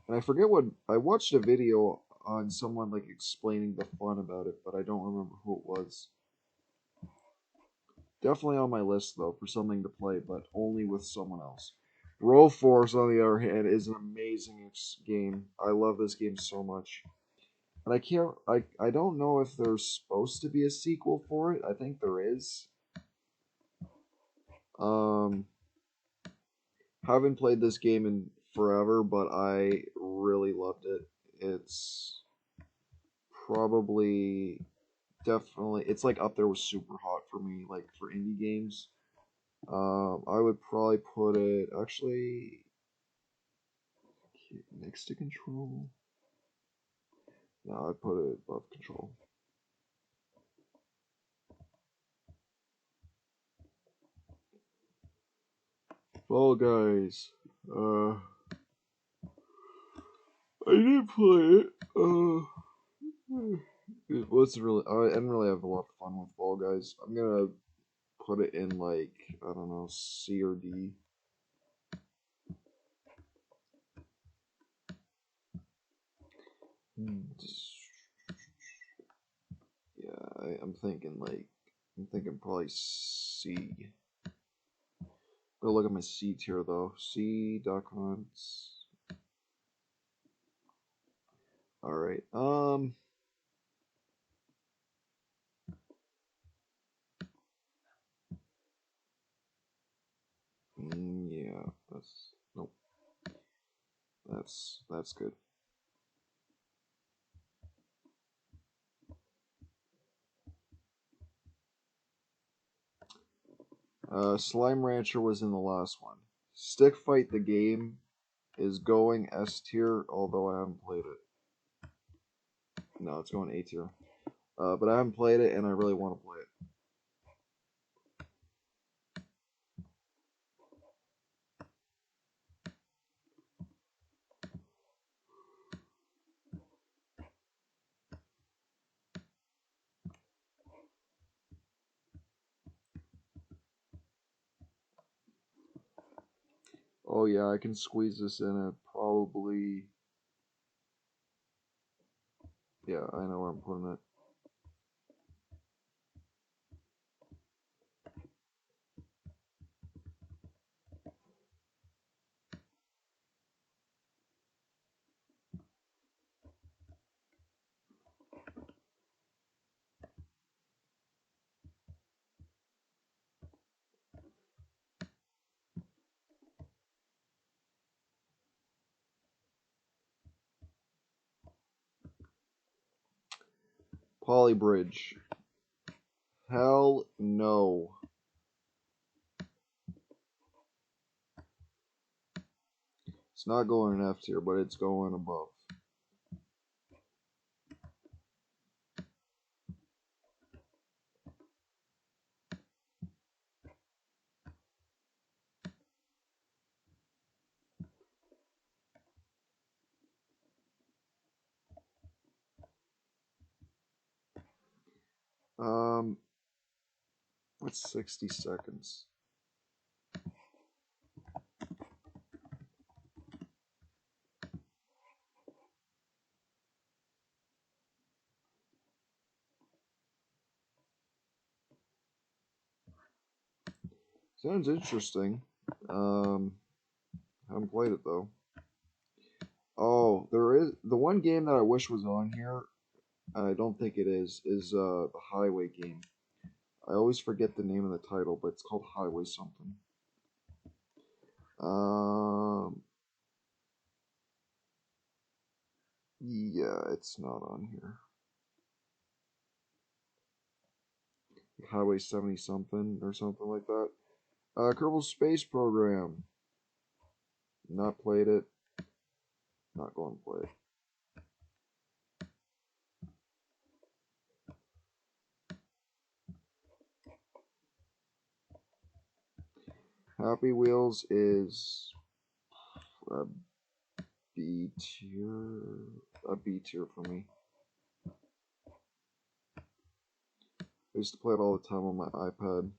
And I forget what I watched a video on someone like explaining the fun about it, but I don't remember who it was. Definitely on my list though for something to play, but only with someone else. Broforce, on the other hand, is an amazing game. I love this game so much. And I don't know if there's supposed to be a sequel for it. I think there is. Um, haven't played this game in forever, but I really loved it. It's probably definitely it's like up there with Super Hot for me, like for indie games. I would probably put it actually next to Control. No, I'd put it above Control. Fall Guys. I did play it. It was really. I didn't really have a lot of fun with Fall Guys. I'm gonna put it in like I don't know C or D. Yeah, I'm thinking probably C. Go look at my C tier though. C documents. All right. Yeah. That's nope. That's good. Slime Rancher was in the last one. Stick Fight the game is going S tier, although I haven't played it. No, it's going A tier. But I haven't played it, and I really want to play it. Oh yeah, I can squeeze this in at probably. Yeah, I know where I'm putting it. Polybridge. Hell no. It's not going in F tier, but it's going above. Um, what's 60 seconds? Sounds interesting. Haven't played it though. Oh, there is the one game that I wish was on here. I don't think it is the Highway game. I always forget the name of the title, but it's called Highway something. Um, yeah, it's not on here. Highway 70 something or something like that. Kerbal Space Program. Not played it. Not going to play it. Happy Wheels is a B tier. A B tier for me. I used to play it all the time on my iPad.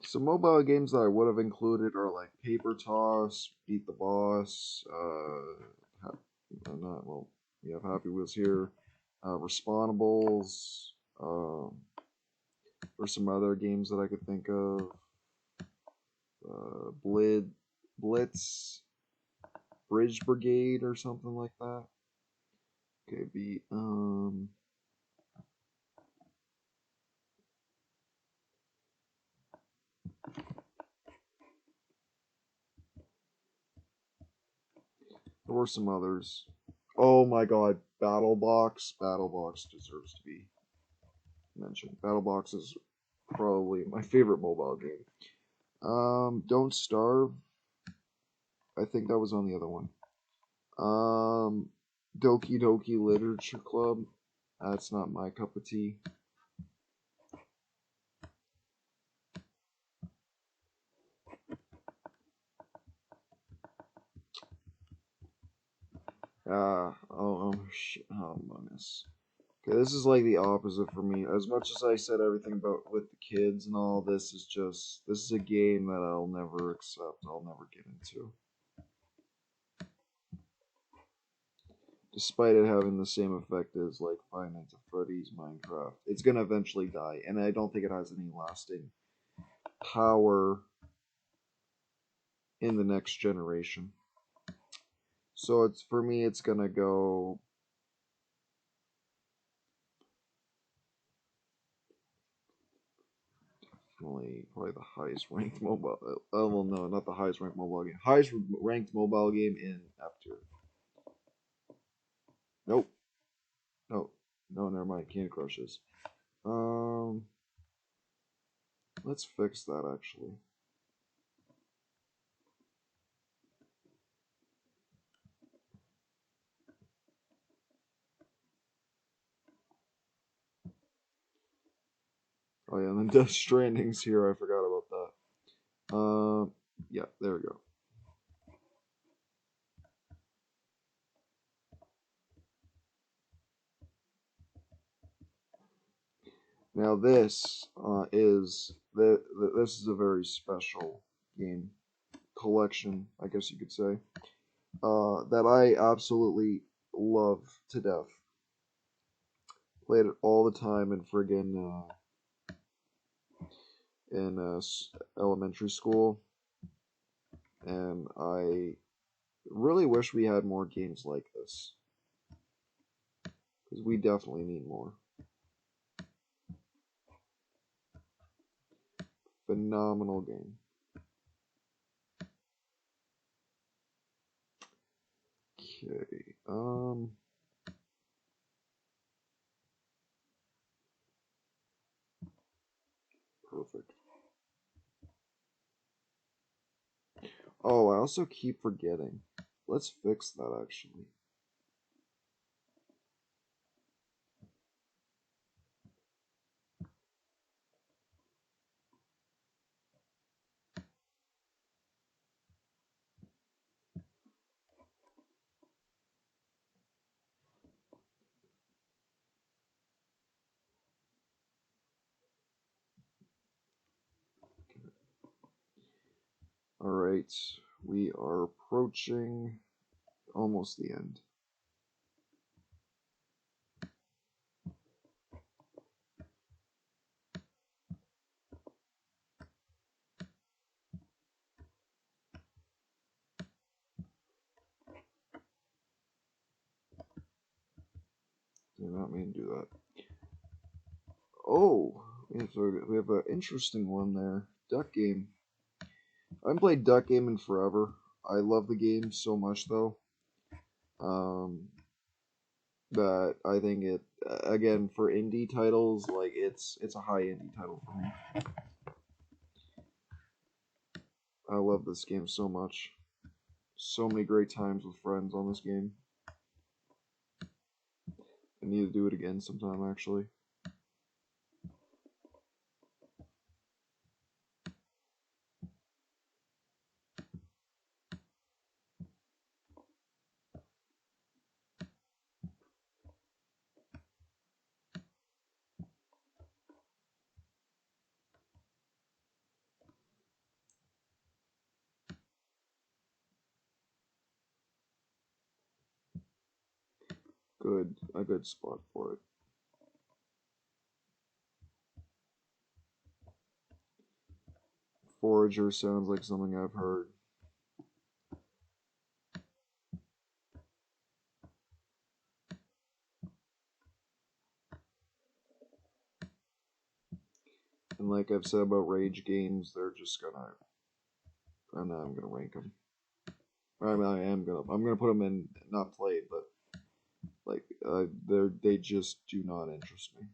Some mobile games that I would have included are like Paper Toss, Beat the Boss, not well. We have Happy Wheels here, Respawnables. Or some other games that I could think of. Blitz, Bridge Brigade, or something like that. Okay, beat. There were some others. Oh my god, BattleBox. BattleBox deserves to be mentioned. BattleBox is probably my favorite mobile game. Don't Starve. I think that was on the other one. Doki Doki Literature Club. That's not my cup of tea. Shit. Oh, Among Us. Okay, this is like the opposite for me. As much as I said everything about with the kids and all, this is a game that I'll never accept. I'll never get into. Despite it having the same effect as like Five Nights at Freddy's, Minecraft, it's gonna eventually die, and I don't think it has any lasting power in the next generation. So it's for me, it's gonna go. Probably the highest ranked mobile. Well, no, not the highest ranked mobile game. Highest ranked mobile game in F tier. Nope. No. No, never mind. Candy Crush is. Let's fix that actually. Oh yeah, and then Death Stranding's here. I forgot about that. Yeah, there we go. Now this this is a very special game collection, I guess you could say, that I absolutely love to death. Played it all the time in friggin' in elementary school, and I really wish we had more games like this because we definitely need more. Phenomenal game. Okay. Perfect. Oh, I also keep forgetting. Let's fix that actually. All right, we are approaching almost the end. Did not mean to do that. Oh, we have an interesting one there. Duck Game. I haven't played Duck Game in forever. I love the game so much though. Um, that I think it again for indie titles like it's a high indie title for me. I love this game so much. So many great times with friends on this game. I need to do it again sometime actually. A good spot for it. Forager sounds like something I've heard. And like I've said about rage games, they're just gonna. I'm not. I'm gonna rank them. I mean, I'm gonna put them in not played, but like they just do not interest me.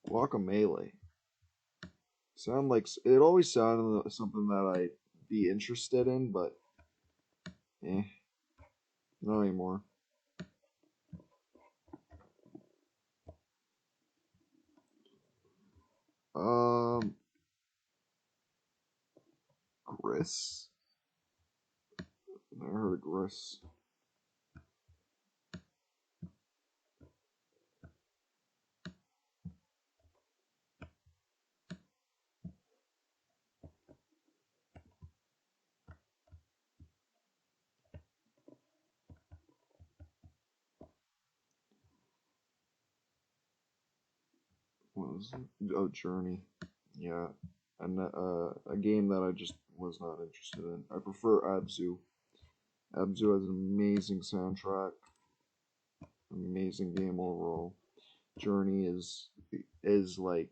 Guacamelee. Sound like it always sounded something that I'd be interested in, but eh, not anymore. Um, Gris. Never heard of Gris. What was it? Oh, Journey. Yeah, and a game that I just was not interested in. I prefer Abzu. Abzu has an amazing soundtrack, amazing game overall. Journey is like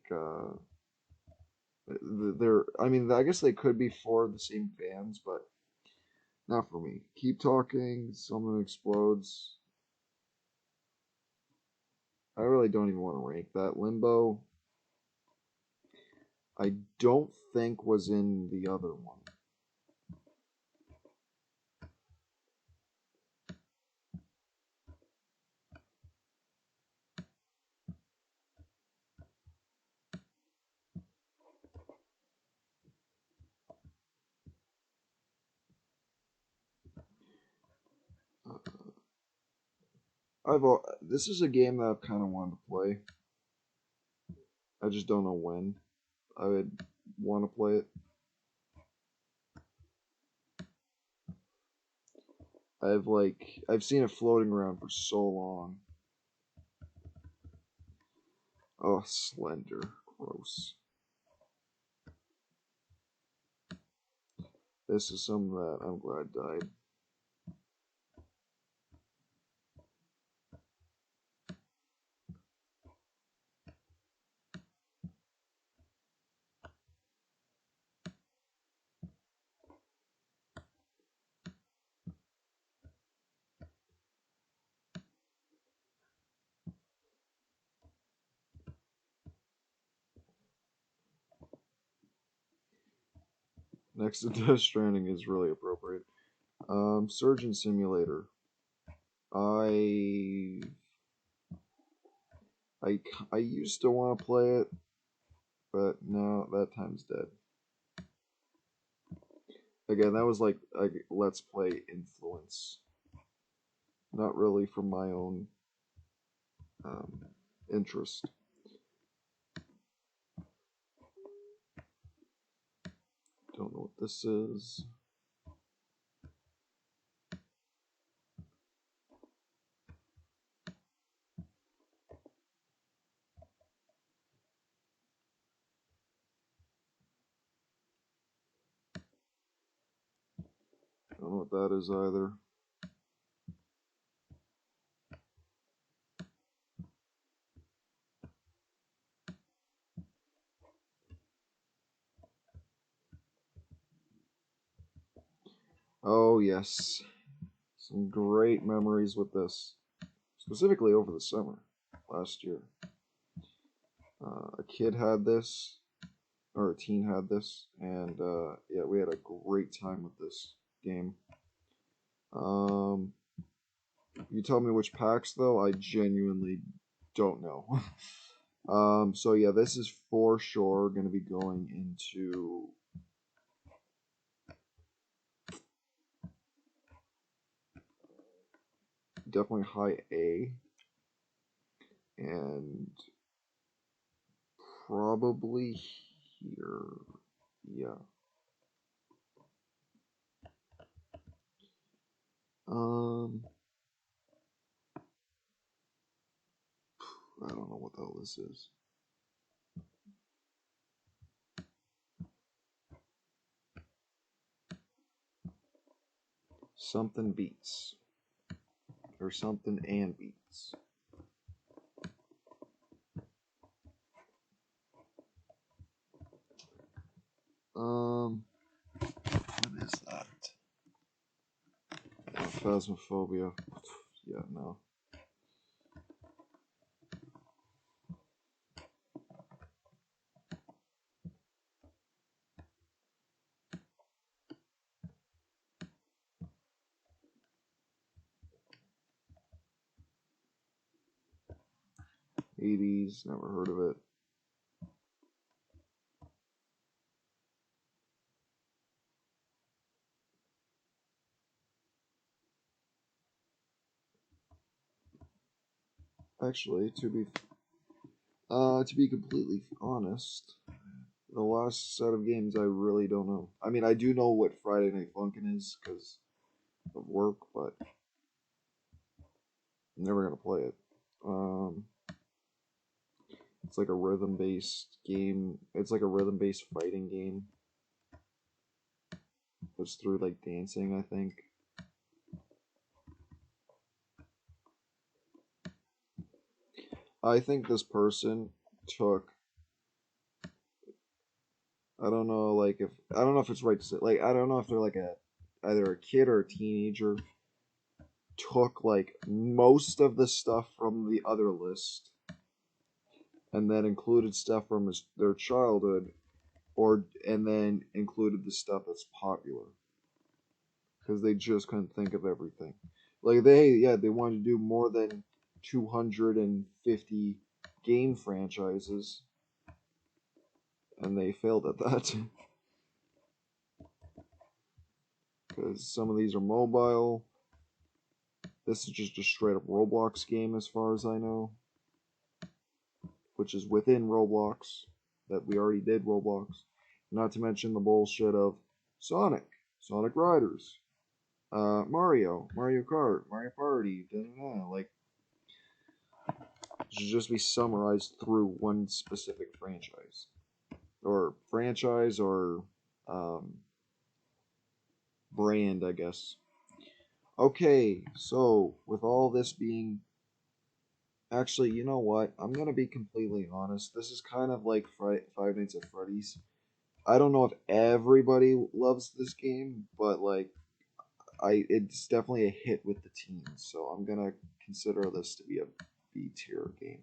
they're. I mean, I guess they could be for the same fans, but not for me. Keep talking. Someone explodes. I really don't even want to rank that. Limbo. I don't think was in the other one. This is a game that I've kind of wanted to play. I just don't know when I would want to play it. I've seen it floating around for so long. Oh, Slender, gross. This is something that I'm glad died. Next to Death Stranding is really appropriate. Surgeon Simulator. I I used to want to play it, but now that time's dead. Again, that was like a Let's Play influence, not really from my own um, interest. Don't know what this is. Don't know what that is either. Oh, yes. Some great memories with this, specifically over the summer last year. A kid had this, or a teen had this, and yeah, we had a great time with this game. Um, you tell me which packs though, I genuinely don't know. So yeah, this is for sure going to be going into definitely high A and probably here. Yeah. Um, I don't know what the hell this is. Something beats. Or something and beats. What is that? Phasmophobia. Yeah, no. Hades, never heard of it. Actually, to be completely honest, the last set of games I really don't know. I mean, I do know what Friday Night Funkin' is because of work, but I'm never gonna play it. Um, it's like a rhythm-based game. It's like a rhythm-based fighting game. It's through like dancing, I think. I think this person took. I don't know, like if I don't know if it's right to say, like I don't know if they're like a either a kid or a teenager took like most of the stuff from the other list and then included stuff from their childhood or and then included the stuff that's popular because they just couldn't think of everything. Like they wanted to do more than 250 game franchises and they failed at that because some of these are mobile. This is just a straight up Roblox game as far as I know, which is within Roblox that we already did Roblox. Not to mention the bullshit of Sonic, Sonic Riders, Mario Kart, Mario Party, like should just be summarized through one specific franchise or um, brand, I guess. Okay, so with all this being, actually, you know what? I'm gonna be completely honest. This is kind of like Five Nights at Freddy's. I don't know if everybody loves this game, but like it's definitely a hit with the teens. So I'm gonna consider this to be a B tier game.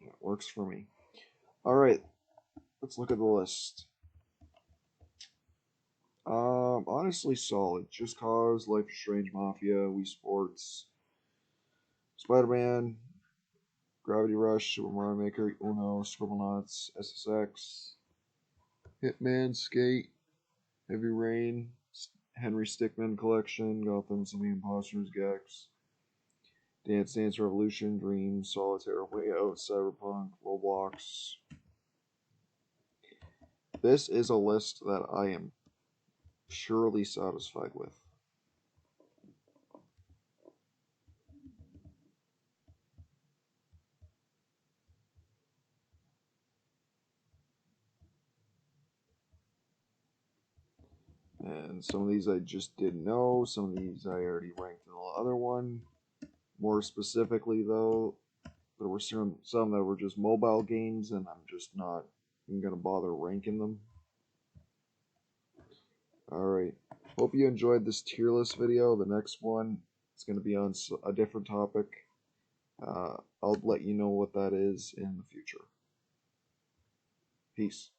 It works for me. All right, let's look at the list. Honestly, solid. Just Cause, Life is Strange, Mafia, Wii Sports, Spider-Man, Gravity Rush, Super Mario Maker, Uno, Scribblenauts, SSX, Hitman, Skate, Heavy Rain, Henry Stickmin Collection, Gotham City Imposters, Gex, Dance Dance Revolution, Dream, Solitaire, Way Out, Cyberpunk, Roblox. This is a list that I am surely satisfied with. And some of these I just didn't know. Some of these I already ranked in the other one. More specifically, though, there were some that were just mobile games, and I'm just not even gonna bother ranking them. Alright, hope you enjoyed this tier list video. The next one is going to be on a different topic. I'll let you know what that is in the future. Peace.